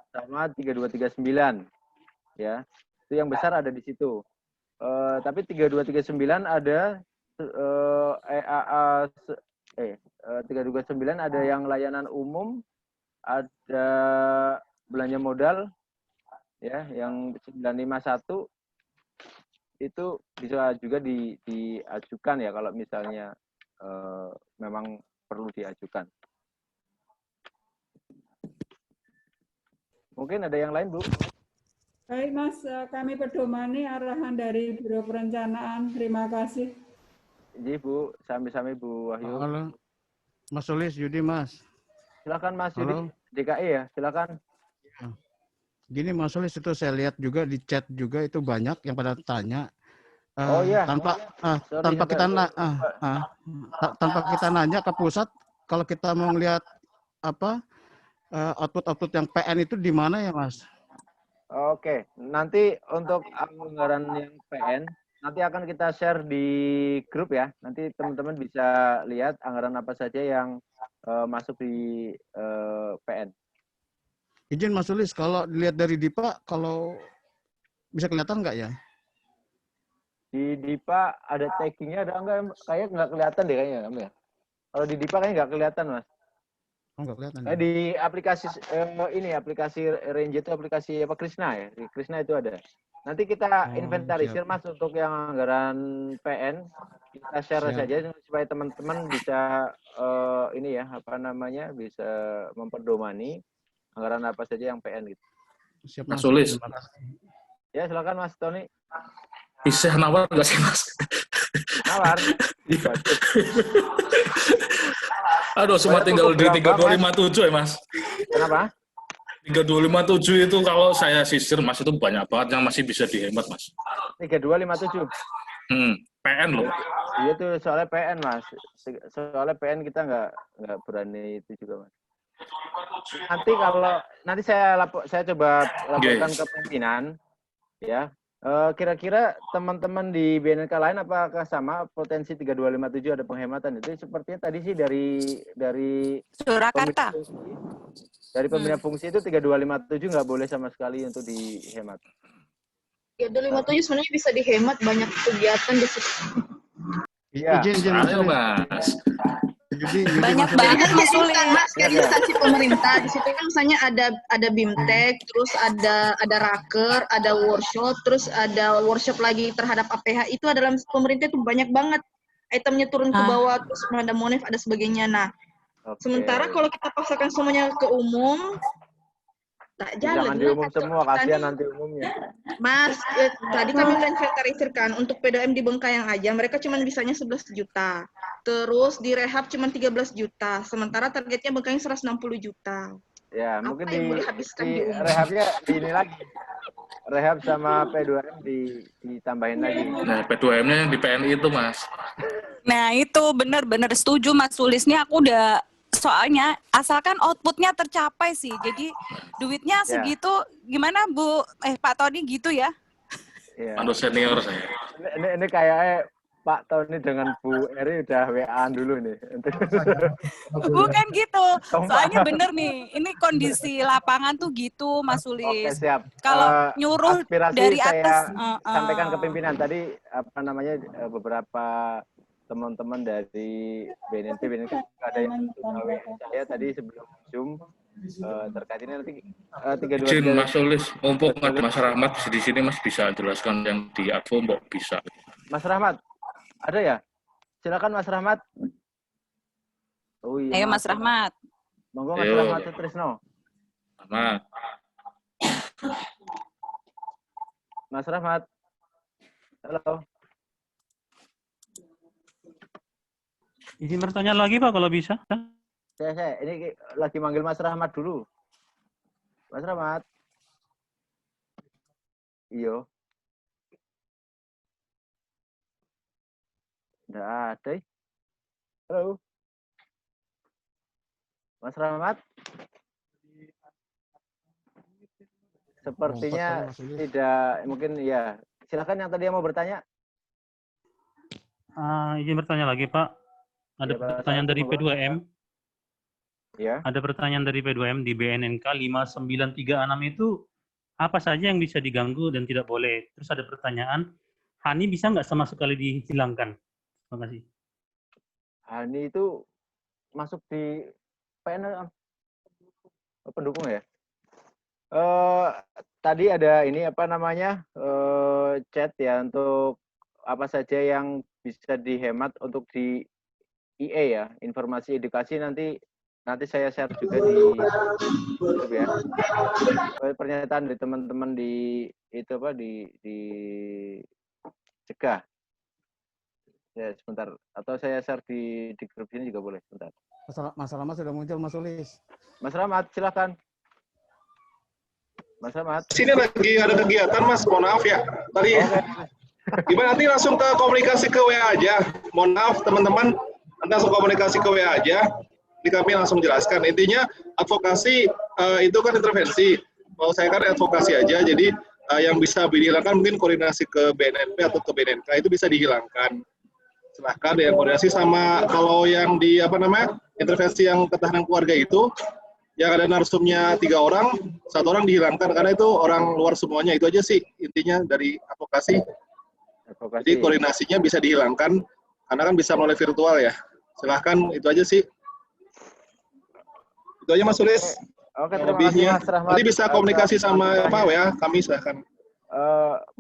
sama 3239 ya. Itu yang besar ada di situ. Tapi 3239 ada 3239 ada yang layanan umum, ada belanja modal ya, yang 951 itu bisa juga diajukan ya kalau misalnya memang perlu diajukan. Mungkin ada yang lain, Bu? Baik, Mas. Kami pedomani arahan dari Biro Perencanaan. Terima kasih. Jadi, Bu. Sami-sami, Bu Wahyu. Halo. Mas Sulis, Yudi, Mas. Silakan, Mas Halo. Yudi. DKI ya, silakan. Gini Mas Sulis, itu saya lihat juga di chat juga itu banyak yang pada tanya Oh iya. tanpa kita nanya ke pusat, kalau kita mau ngelihat apa output yang PN itu di mana ya Mas? Oke, nanti untuk anggaran yang PN nanti akan kita share di grup ya. Nanti teman-teman bisa lihat anggaran apa saja yang masuk di PN. Izin Mas Sulis, kalau dilihat dari DIPA, kalau bisa kelihatan nggak ya? Di DIPA ada taggingnya ada enggak? Kayaknya nggak kelihatan deh kayaknya. Ya? Kalau di DIPA kayaknya nggak kelihatan Mas. Oh, nggak kelihatan. Ya? Di aplikasi aplikasi Range itu aplikasi apa Krishna ya? Di Krishna itu ada. Nanti kita inventarisir Mas untuk yang anggaran PN. Kita share saja supaya teman-teman bisa ini ya apa namanya bisa memperdomani anggaran apa saja yang PN gitu. Siap, Mas Sulis. Ya silakan Mas Tony. Bisa nawar nggak sih Mas? Nawar. Aduh, cuma tinggal di 3257 ya Mas. Kenapa? 3257 itu kalau saya sisir Mas itu banyak banget yang masih bisa dihemat Mas. 3257. PN loh. Iya tuh soalnya PN Mas. Soalnya PN kita nggak berani itu juga Mas. Nanti saya coba laporkan ke pimpinan ya. Kira-kira teman-teman di BNNK lain apakah sama potensi 3257 ada penghematan itu sepertinya tadi sih dari Surakarta. Dari pembina fungsi itu 3257 nggak boleh sama sekali untuk dihemat. 3257 sebenarnya bisa dihemat banyak kegiatan di situ. Iya. Izin Mas. Banyak banget Mas Sulis. Mas, kayak instansi pemerintah di situ kan misalnya ada BIMTEK, terus ada raker, ada workshop, terus ada workshop lagi terhadap APH. Itu adalah pemerintah itu banyak banget itemnya turun ke bawah, terus ada monef, ada sebagainya. Nah, sementara kalau kita paksakan semuanya ke umum, tak jalan. Jangan diumum semua, kasihan nanti umumnya. Mas, tadi kami udah inventarisir kan, untuk PDM di Bengkayang aja, mereka cuma bisanya 11 juta. Terus di rehab cuma 13 juta, sementara targetnya Bengkayang 160 juta. Ya, apa mungkin yang mau dihabiskan di umum? Rehabnya di ini lagi. Rehab sama P2M ditambahin lagi. Nah, P2M-nya yang di PNI itu, Mas. Nah, itu benar-benar setuju Mas Sulis. Ini aku udah soalnya asalkan outputnya tercapai sih. Jadi duitnya segitu gimana Bu? Pak Tony gitu ya? Mandu senior saya. Ini kayaknya Pak Tony dengan Bu Eri udah WA-an dulu nih. Bukan gitu. Soalnya bener nih, ini kondisi lapangan tuh gitu, Mas Sulis. Oke, siap. Kalau nyuruh dari atas, sampaikan ke pimpinan tadi apa namanya beberapa teman-teman dari BNNP ada yang WA saya tadi sebelum Zoom terkait ini nanti 32. Izin Mas Sulis, mumpung ada Mas Rahmat di sini Mas bisa jelaskan yang di Advo mbok bisa. Mas Rahmat. Ada ya? Silakan Mas Rahmat. Oh iya. Ayo Mas Rahmat. Monggo Mas Rahmat Sutrisno. Rahmat. Mas Rahmat. Halo. Izin bertanya lagi Pak kalau bisa. Saya ini lagi manggil Mas Rahmat dulu. Mas Rahmat. Iyo. Nggak ada. Halo. Mas Rahmat. Sepertinya tidak, mungkin ya. Silakan yang tadi yang mau bertanya. Izin bertanya lagi Pak. Ada pertanyaan dari P2M. Ya. Ada pertanyaan dari P2M di BNNK 5936 itu apa saja yang bisa diganggu dan tidak boleh. Terus ada pertanyaan, Hani bisa nggak sama sekali dihilangkan? Terima kasih. Hani itu masuk di PN pendukung ya. Tadi ada ini apa namanya chat ya untuk apa saja yang bisa dihemat untuk di IE ya, informasi edukasi nanti saya share juga di YouTube ya. Pernyataan dari teman-teman di itu apa di Cegah. Ya sebentar, atau saya share di grup ini juga boleh sebentar. Mas Rahmat sudah muncul Mas Sulis. Mas Rahmat silakan. Mas Ahmad. Sini lagi ada kegiatan Mas, mohon maaf ya. Tadi gimana, nanti langsung ke komunikasi ke WA aja. Mohon maaf teman-teman, nanti langsung komunikasi ke WA aja. Ini kami langsung jelaskan. Intinya advokasi itu kan intervensi. Kalau saya kan advokasi aja, jadi yang bisa dihilangkan mungkin koordinasi ke BNNP atau ke BNNK itu bisa dihilangkan. Silahkan yang koordinasi sama kalau yang di intervensi yang ketahanan keluarga itu yang ada narsumnya 3 orang, 1 orang dihilangkan karena itu orang luar semuanya. Itu aja sih intinya dari advokasi. Jadi koordinasinya bisa dihilangkan karena kan bisa melalui virtual ya. Silahkan itu aja sih. Itu aja Mas Sulis. Oke, terima Lebihnya. kasih Mas Rahmat. Nanti bisa komunikasi sama WA kami, silahkan.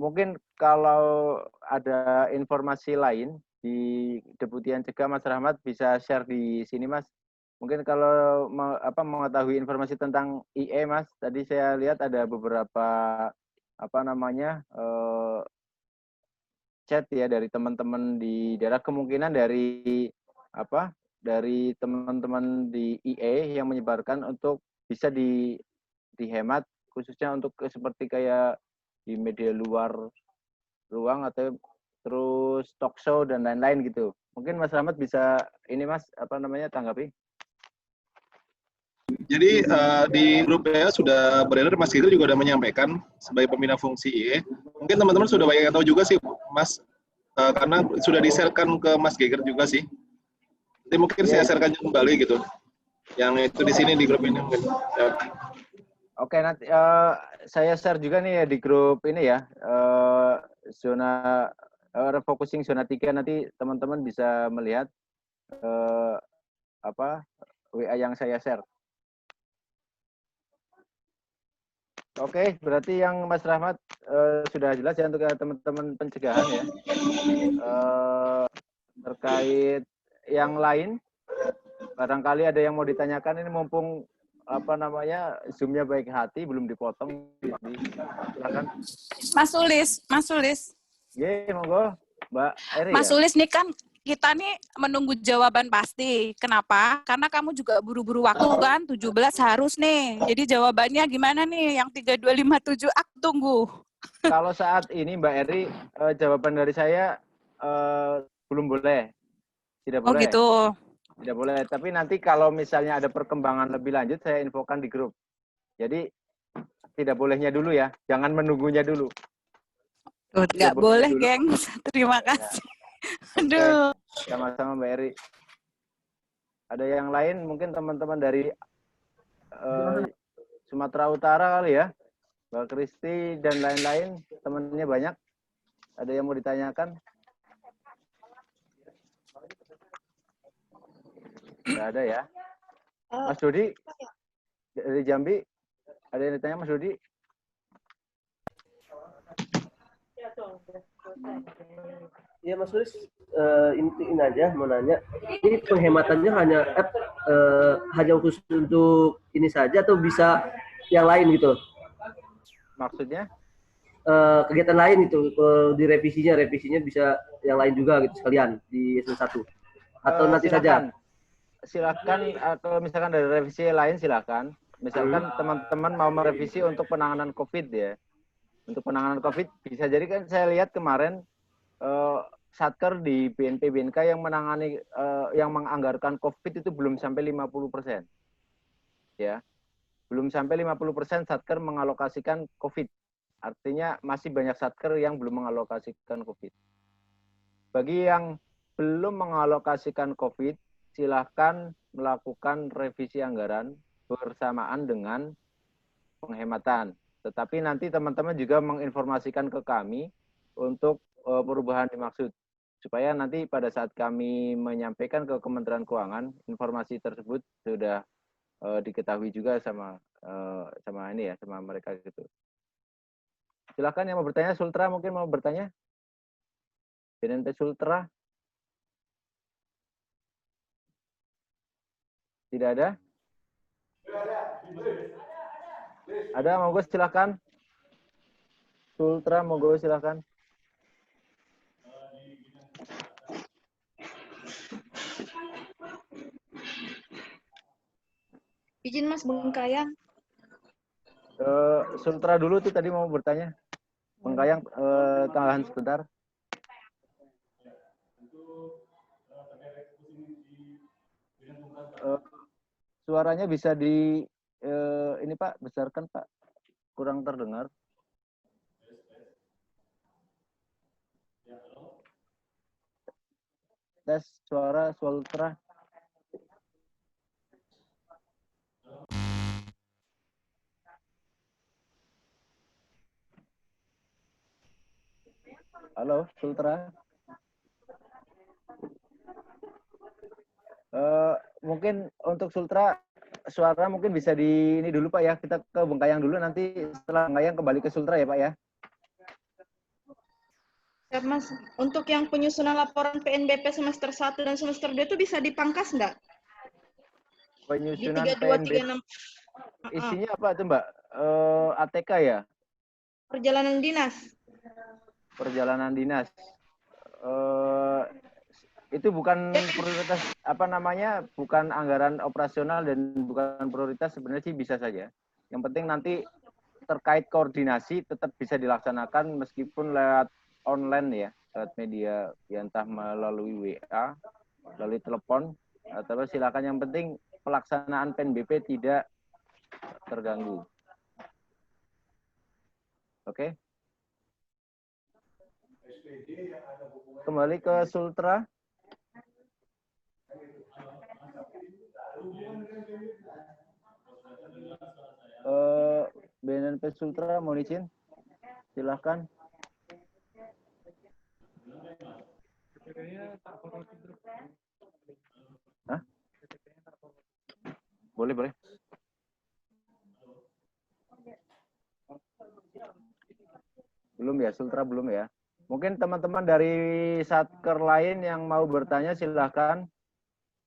Mungkin kalau ada informasi lain di Deputian Cegah, Mas Rahmat bisa share di sini, Mas. Mungkin kalau mengetahui informasi tentang IE, Mas, tadi saya lihat ada beberapa chat ya dari teman-teman di daerah, kemungkinan dari teman-teman di IE yang menyebarkan untuk bisa dihemat khususnya untuk seperti kayak di media luar ruang atau terus talk show dan lain-lain gitu. Mungkin Mas Rahmat bisa ini Mas tanggapi. Jadi di grup WA sudah beredar, Mas Giger juga sudah menyampaikan sebagai pembina fungsi IE. Mungkin teman-teman sudah banyak yang tahu juga sih Mas, karena sudah di-share-kan ke Mas Giger juga sih. Jadi mungkin saya share-kan kembali gitu. Yang itu di sini di grup ini mungkin. Ya. Oke, nanti saya share juga nih ya di grup ini ya. Zona refocusing zona 3, nanti teman-teman bisa melihat WA yang saya share. Oke, berarti yang Mas Rahmat sudah jelas ya untuk teman-teman pencegahan ya. Terkait yang lain, barangkali ada yang mau ditanyakan, ini mumpung Zoom-nya baik hati, belum dipotong. Silakan. Mas Sulis. Ye, monggo, Mbak Eri. Mas Sulis nih kan kita nih menunggu jawaban pasti. Kenapa? Karena kamu juga buru-buru waktu kan, 17 harus nih. Jadi jawabannya gimana nih yang 3257? Aku tunggu. Kalau saat ini Mbak Eri, jawaban dari saya belum boleh. Tidak boleh. Oh gitu. Tidak boleh. Tapi nanti kalau misalnya ada perkembangan lebih lanjut, saya infokan di grup. Jadi tidak bolehnya dulu ya. Jangan menunggunya dulu. Nggak boleh, geng. Terima kasih. Ya. Aduh. Sama-sama Mbak Eri. Ada yang lain mungkin teman-teman dari Sumatera Utara kali ya. Mbak Kristi dan lain-lain, temannya banyak. Ada yang mau ditanyakan? Nggak ada ya. Mas Dodi dari Jambi, ada yang ditanya Mas Dodi? Iya Mas Sulis, intiin aja mau nanya, ini penghematannya hanya khusus untuk ini saja atau bisa yang lain gitu? Maksudnya? Kegiatan lain itu, revisinya bisa yang lain juga gitu sekalian di S1 atau nanti silakan. saja? Silakan, kalau misalkan dari revisi lain silakan. Misalkan teman-teman mau merevisi untuk penanganan COVID ya. Untuk penanganan COVID bisa jadi kan saya lihat kemarin Satker di BNP BNK yang menangani yang menganggarkan COVID itu belum sampai 50%. Ya. Belum sampai 50% Satker mengalokasikan COVID. Artinya masih banyak Satker yang belum mengalokasikan COVID. Bagi yang belum mengalokasikan COVID, silahkan melakukan revisi anggaran bersamaan dengan penghematan. Tetapi nanti teman-teman juga menginformasikan ke kami untuk perubahan dimaksud. Supaya nanti pada saat kami menyampaikan ke Kementerian Keuangan, informasi tersebut sudah diketahui juga sama mereka gitu. Silakan yang mau bertanya, Sultra mungkin mau bertanya? BNNP Sultra? Tidak ada? Ada, monggo silakan. Sultra, monggo silakan. Izin Mas Bengkayang. Sultra dulu tuh tadi mau bertanya. Mengkayang, tahan sebentar. Suaranya bisa di ini Pak, besarkan Pak. Kurang terdengar. Tes suara Sultra. Halo, Sultra. Mungkin untuk Sultra suara mungkin bisa di ini dulu Pak ya. Kita ke Bengkayang dulu, nanti setelah Bengkayang kembali ke Sultra ya Pak ya. Ya, Mas, untuk yang penyusunan laporan PNBP semester 1 dan semester 2 itu bisa dipangkas nggak? Penyusunan Di 32, 36. Isinya apa itu Mbak? ATK ya? Perjalanan dinas. Perjalanan dinas. Itu bukan prioritas apa namanya, bukan anggaran operasional dan bukan prioritas, sebenarnya sih bisa saja. Yang penting nanti terkait koordinasi tetap bisa dilaksanakan meskipun lewat online ya, lewat media ya, entah melalui WA, melalui telepon, atau silakan, yang penting pelaksanaan PNBP tidak terganggu. Oke. Kembali ke Sultra. BNNP Sultra mau izin, silahkan. Hah? Boleh, boleh. Belum ya, Sultra belum ya. Mungkin teman-teman dari Satker lain yang mau bertanya silahkan.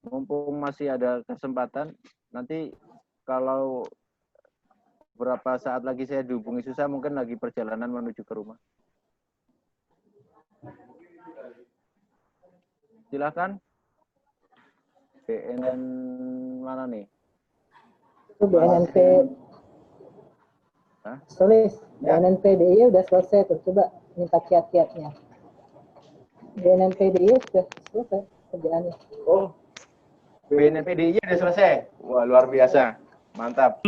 Mumpung masih ada kesempatan. Nanti kalau berapa saat lagi saya dihubungi susah, mungkin lagi perjalanan menuju ke rumah. Silahkan. BNN mana nih? Itu BNNP. Tulis, BNNP DIY udah selesai tuh. Coba minta kiat-kiatnya. BNNP DIY sudah selesai kerjaannya. Oh, BNNP DIY udah selesai. Wah, luar biasa. Mantap.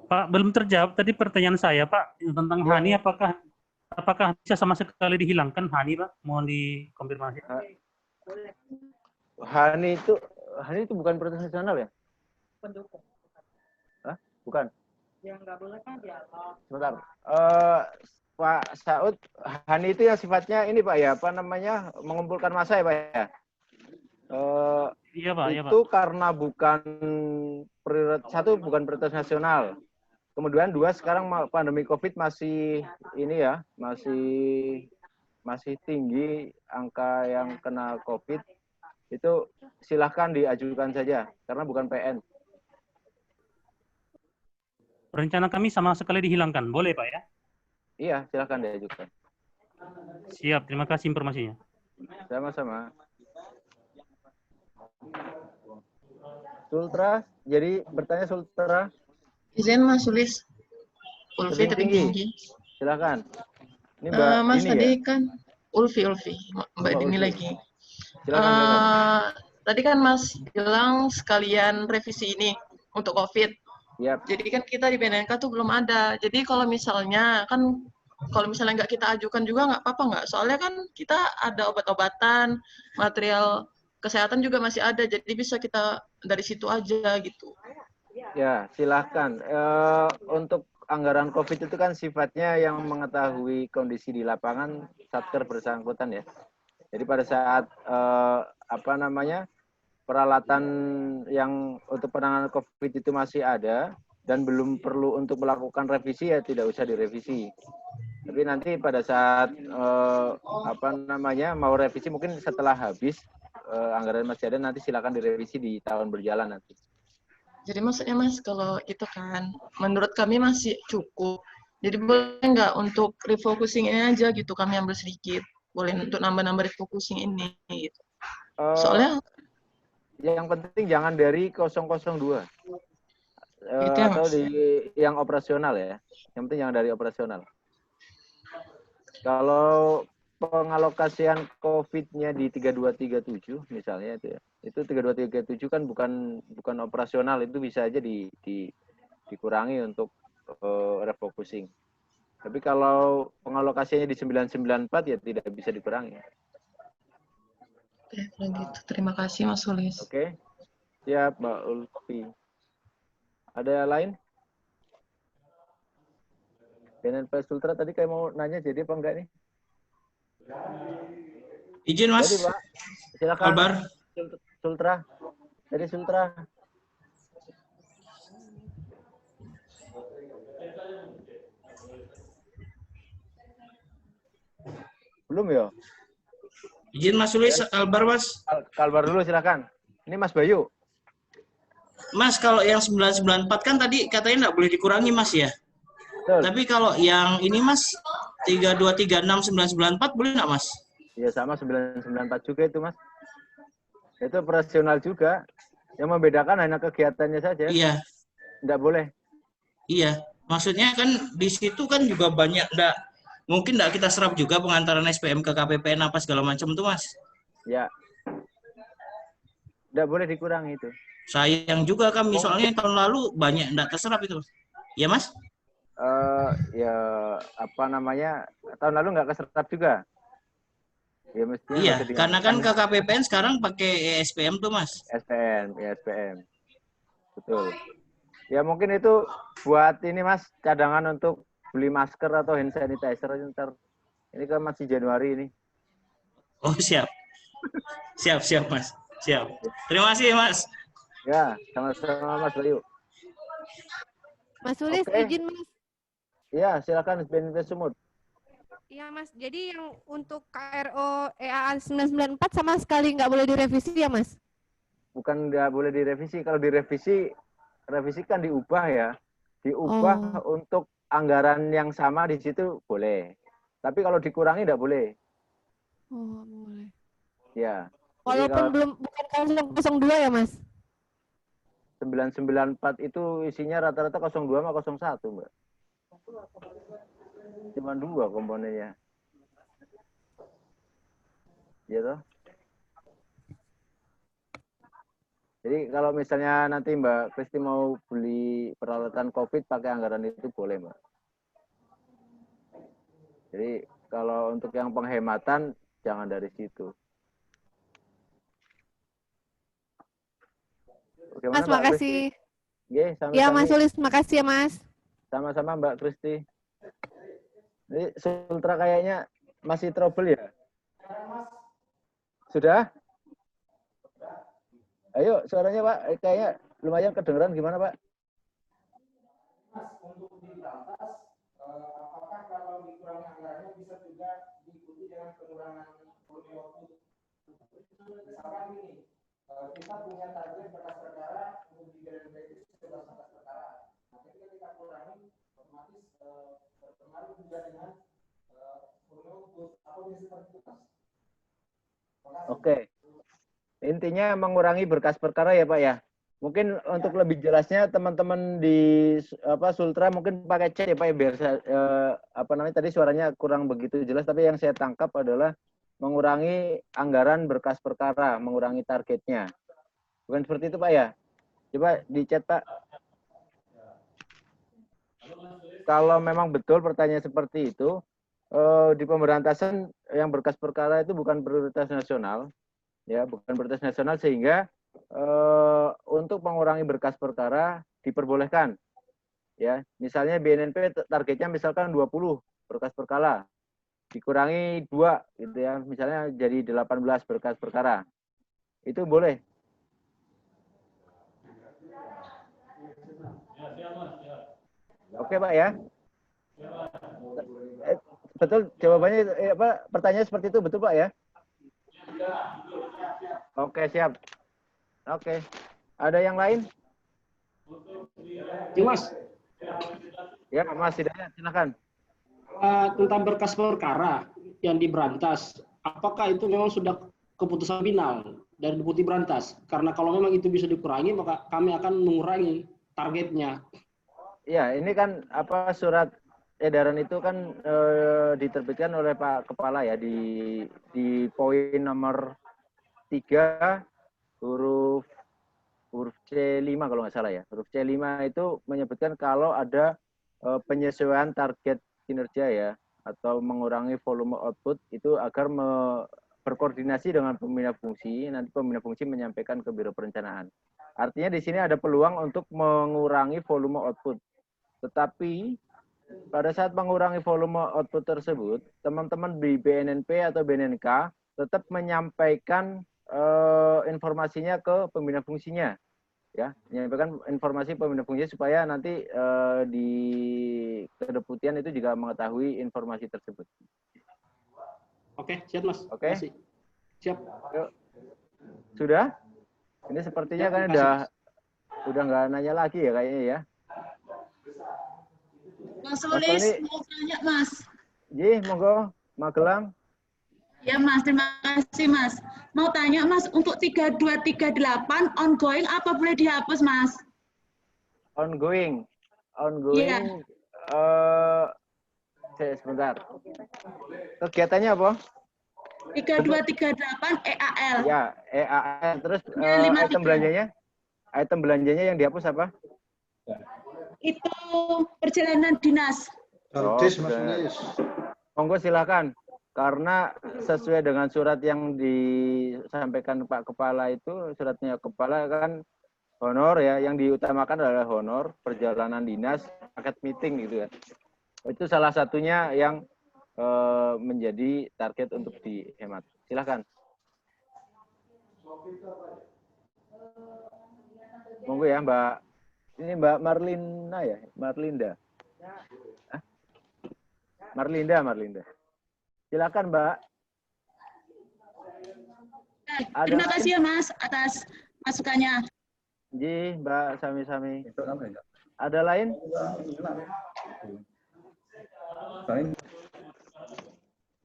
Pak, belum terjawab tadi pertanyaan saya, Pak, tentang Hani, apakah bisa sama sekali dihilangkan Hani, Pak? Mohon dikonfirmasi. Hani itu bukan prioritas nasional ya? Pendukung. Hah? Bukan. Yang nggak boleh kan dialog. Sebentar. Pak Saud, Hani itu yang sifatnya ini Pak ya, apa namanya, mengumpulkan massa ya Pak ya? Iya Pak, itu karena bukan prioritas, satu bukan prioritas nasional. Kemudian dua, sekarang pandemi COVID masih ini ya, masih tinggi angka yang kena COVID. Itu silahkan diajukan saja karena bukan PN. Rencana kami sama sekali dihilangkan, boleh Pak ya? Iya, silahkan diajukan. Siap, terima kasih informasinya. Sama-sama. Sultra, jadi bertanya Sultra. Izin Mas Sulis. Ulfi tapi tinggi. Silakan. Ini Mbak Mas Dini tadi ya? kan Ulfi, Mbak Dini Ulfi. lagi. Silakan. Tadi kan Mas bilang sekalian revisi ini untuk COVID. Yep. Jadi kan kita di BNNK tuh belum ada. Jadi kalau misalnya nggak kita ajukan juga nggak apa-apa nggak? Soalnya kan kita ada obat-obatan, material kesehatan juga masih ada. Jadi bisa kita dari situ aja gitu. Ya, silahkan. Untuk anggaran COVID itu kan sifatnya yang mengetahui kondisi di lapangan Satker bersangkutan ya. Jadi pada saat peralatan yang untuk penanganan COVID itu masih ada dan belum perlu untuk melakukan revisi, ya tidak usah direvisi. Tapi nanti pada saat mau revisi mungkin setelah habis anggaran masih ada, nanti silakan direvisi di tahun berjalan nanti. Jadi maksudnya Mas, kalau itu kan menurut kami masih cukup. Jadi boleh nggak untuk refocusing ini aja gitu, kami ambil sedikit. Boleh untuk nambah-nambah refocusing ini gitu. Soalnya yang penting jangan dari 002. Itu ya, atau Mas. di yang operasional ya. Yang penting yang dari operasional. Kalau pengalokasian COVID-nya di 3237 misalnya itu ya. Itu 3237 kan bukan operasional, itu bisa aja dikurangi untuk refocusing. Tapi kalau pengalokasinya di 994 ya tidak bisa dikurangi. Oke, kalau gitu. Terima kasih, Mas Sulis. Oke. Siap, Mbak Ulfi. Ada yang lain? BNNP Sultra tadi kayak mau nanya jadi apa enggak nih? Izin, Mas. Jadi, Pak. Silakan. Albar. Sultra. Jadi Sultra. Belum ya? Izin Mas Sulis, Albar, Mas. Kalbar dulu silakan. Ini Mas Bayu. Mas, kalau yang 994 kan tadi katanya nggak boleh dikurangi, Mas ya? Betul. Tapi kalau yang ini, Mas, 3236994 boleh nggak, Mas? Ya sama 994 juga itu, Mas. Itu operasional juga. Yang membedakan hanya kegiatannya saja. Iya. Nggak boleh. Iya. Maksudnya kan di situ kan juga banyak mungkin nggak kita serap juga pengantaran SPM ke KPPN apa segala macam tuh, Mas. Ya. Nggak boleh dikurangi itu. Sayang juga kami, soalnya tahun lalu banyak nggak terserap itu, Mas. Ya, Mas? Ya apa namanya, tahun lalu nggak keserap juga. Ya mestinya Iya, karena kan ke KPPN sekarang pakai SPM tuh, Mas. SPM, ya SPM. Betul. Ya mungkin itu buat ini, Mas, cadangan untuk beli masker atau hand sanitizer ntar. Ini kan masih Januari ini. Oh, siap. Siap, Mas. Siap. Terima kasih, Mas. Ya, sama-sama Mas Bayu. Mas Sulis, izin Mas. Ya, silakan BNP Sumut. Iya Mas, jadi yang untuk KRO EAA 994 sama sekali nggak boleh direvisi ya Mas? Bukan nggak boleh direvisi, kalau direvisi, revisi kan diubah ya. Diubah untuk anggaran yang sama di situ boleh. Tapi kalau dikurangi nggak boleh. Oh, boleh. Ya. Walaupun bukan 02 ya Mas? 994 itu isinya rata-rata 02 sama 01, Mbak. Cuma 2 komponennya. Ya toh? Jadi kalau misalnya nanti Mbak Kristi mau beli peralatan COVID pakai anggaran itu boleh, Mbak. Jadi kalau untuk yang penghematan jangan dari situ. Bagaimana, Mas, makasih. Oke, sama-sama. Ya Mas Sulis, makasih ya Mas. Sama-sama Mbak Kristi. Ini Sultra kayaknya masih trouble ya? Sudah? Ayo suaranya Pak, kayaknya lumayan kedengeran, gimana Pak? Mas, untuk diberantas, apakah kalau dikurangi anggarannya bisa juga diikuti dengan pengurangan waktu? Misalkan ini, kita punya target berkas perkara untuk di BNP itu 11 perkara. Nah, ketika kita kurangi, otomatis berpengaruh juga dengan apa bisa seperti itu, Mas? Oke. Intinya mengurangi berkas perkara ya Pak ya. Mungkin untuk lebih jelasnya teman-teman di Sultra mungkin pakai chat ya Pak ya, biar tadi suaranya kurang begitu jelas, tapi yang saya tangkap adalah mengurangi anggaran berkas perkara, mengurangi targetnya. Bukan seperti itu Pak ya? Coba di chat Pak. Kalau memang betul pertanyaan seperti itu, di pemberantasan yang berkas perkara itu bukan prioritas nasional, ya bukan prioritas nasional, sehingga untuk mengurangi berkas perkara diperbolehkan, ya misalnya BNNP targetnya misalkan 20 berkas perkara, dikurangi 2 gitu ya, misalnya jadi 18 berkas perkara, itu boleh. Oke Pak ya. Betul jawabannya pertanyaan seperti itu, betul Pak ya? Oke, siap. Oke. Ada yang lain? Ya, Mas. Ya, Mas Hidayat, silakan. Tentang berkas perkara yang diberantas, apakah itu memang sudah keputusan final dari Deputi Berantas? Karena kalau memang itu bisa dikurangi, maka kami akan mengurangi targetnya. Ya, ini kan apa surat edaran itu kan diterbitkan oleh Pak Kepala ya di poin nomor 3 huruf C5 kalau nggak salah ya. Huruf C5 itu menyebutkan kalau ada penyesuaian target kinerja ya atau mengurangi volume output itu agar berkoordinasi dengan pembina fungsi, nanti pembina fungsi menyampaikan ke Biro Perencanaan. Artinya di sini ada peluang untuk mengurangi volume output. Tetapi pada saat mengurangi volume output tersebut, teman-teman di BNNP atau BNNK tetap menyampaikan informasinya ke pembina fungsinya. Ya, menyampaikan informasi pembina fungsi supaya nanti di kedeputian itu juga mengetahui informasi tersebut. Oke, siap Mas. Oke. Makasih. Siap. Yuk. Sudah? Ini sepertinya Ya, kan udah nggak nanya lagi ya kayaknya ya. Mas Sulis mau tanya Mas. Ji, monggo, Magelang. Ya Mas, terima kasih Mas. Mau tanya Mas, untuk 3238 ongoing apa boleh dihapus Mas? Ongoing. Iya. Sebentar. Kegiatannya apa? 3238 EAL. Ya, EAL. Terus Ya, item belanjanya? Item belanjanya yang dihapus apa? Itu perjalanan dinas. Oh, monggo silakan. Karena sesuai dengan surat yang disampaikan Pak Kepala itu, suratnya Kepala kan honor ya, yang diutamakan adalah honor, perjalanan dinas, paket meeting gitu ya. Itu salah satunya yang menjadi target untuk dihemat. Silakan. Monggo ya Mbak. Ini Mbak Marlina ya? Marlinda. Hah? Marlinda. Silakan Mbak. Terima kasih ya Mas atas masukannya. Ji, Mbak sami-sami. Ada lain?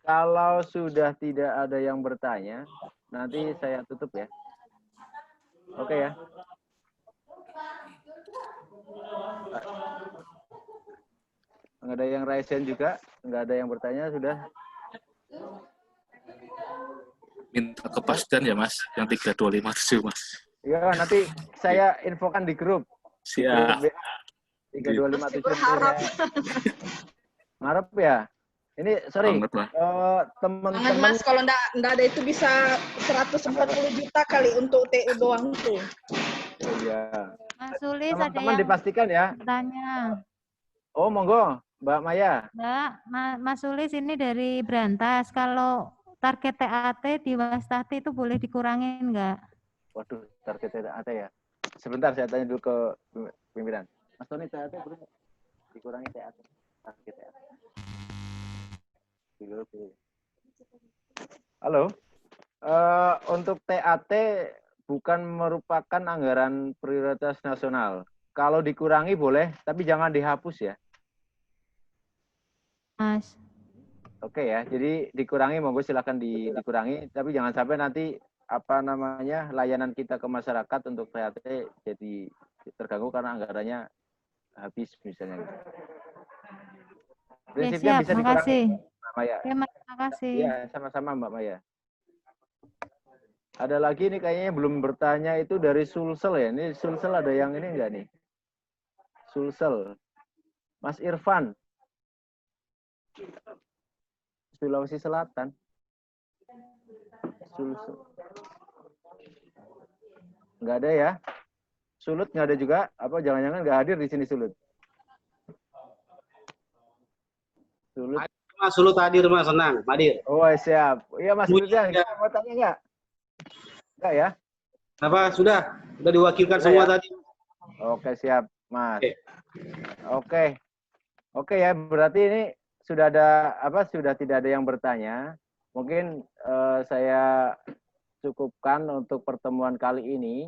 Kalau sudah tidak ada yang bertanya, nanti saya tutup ya. Oke ya. Nggak ada yang raise hand juga, nggak ada yang bertanya sudah. Minta kepastian ya Mas, yang 3257 Mas. Ya, nanti saya infokan di grup. Siap. 3257. Ngarep ya. Ini sorry, teman-teman. Mas, kalau nggak ada itu bisa 140 juta kali untuk TU doang tuh. Iya. Mas Sulis ada Teman-teman yang dipastikan ya. bertanya. Oh, monggo, Mbak Maya. Mbak, Mas Sulis ini dari Brantas. Kalau target TAT di Wastati itu boleh dikurangin nggak? Waduh, target TAT ya. Sebentar, saya tanya dulu ke pimpinan. Mas Tony, TAT boleh dikurangi TAT? Target TAT. Halo. Untuk TAT bukan merupakan anggaran prioritas nasional. Kalau dikurangi boleh, tapi jangan dihapus ya. Mas. Oke ya, jadi dikurangi, monggo silakan dikurangi, tapi jangan sampai nanti apa namanya layanan kita ke masyarakat untuk TAT jadi terganggu karena anggarannya habis misalnya. Prinsipnya siap, bisa dikurangi. Mbak Maya. Oke, terima kasih. Iya, sama-sama Mbak Maya. Ada lagi nih kayaknya belum bertanya itu dari Sulsel ya. Ini Sulsel ada yang ini enggak nih? Sulsel. Mas Irfan. Sulawesi Selatan. Sulsel. Enggak ada ya? Sulut enggak ada juga? Apa jangan-jangan enggak hadir di sini Sulut? Sulut. Mas Sulut hadir Mas, senang hadir. Oh siap. Iya Mas Sulut ya. Mau tanya enggak? Enggak ya? Apa sudah diwakilkan semua ya? tadi. Oke siap Mas. Oke ya, berarti ini sudah ada apa? Sudah tidak ada yang bertanya. Mungkin saya cukupkan untuk pertemuan kali ini.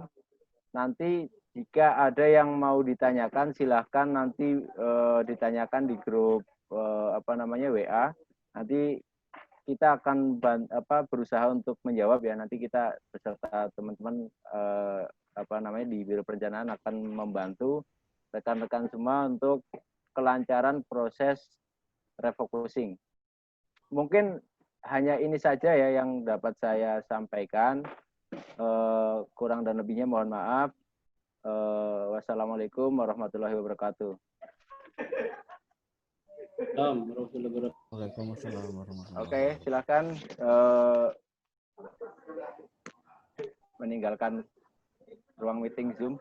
Nanti jika ada yang mau ditanyakan, silahkan nanti ditanyakan di grup apa namanya WA. Nanti kita akan berusaha untuk menjawab ya. Nanti kita beserta teman-teman apa namanya di Biro Perencanaan akan membantu rekan-rekan semua untuk kelancaran proses refocusing. Mungkin hanya ini saja ya yang dapat saya sampaikan. Kurang dan lebihnya mohon maaf. Wassalamualaikum warahmatullahi wabarakatuh. Oke, silakan meninggalkan ruang meeting Zoom.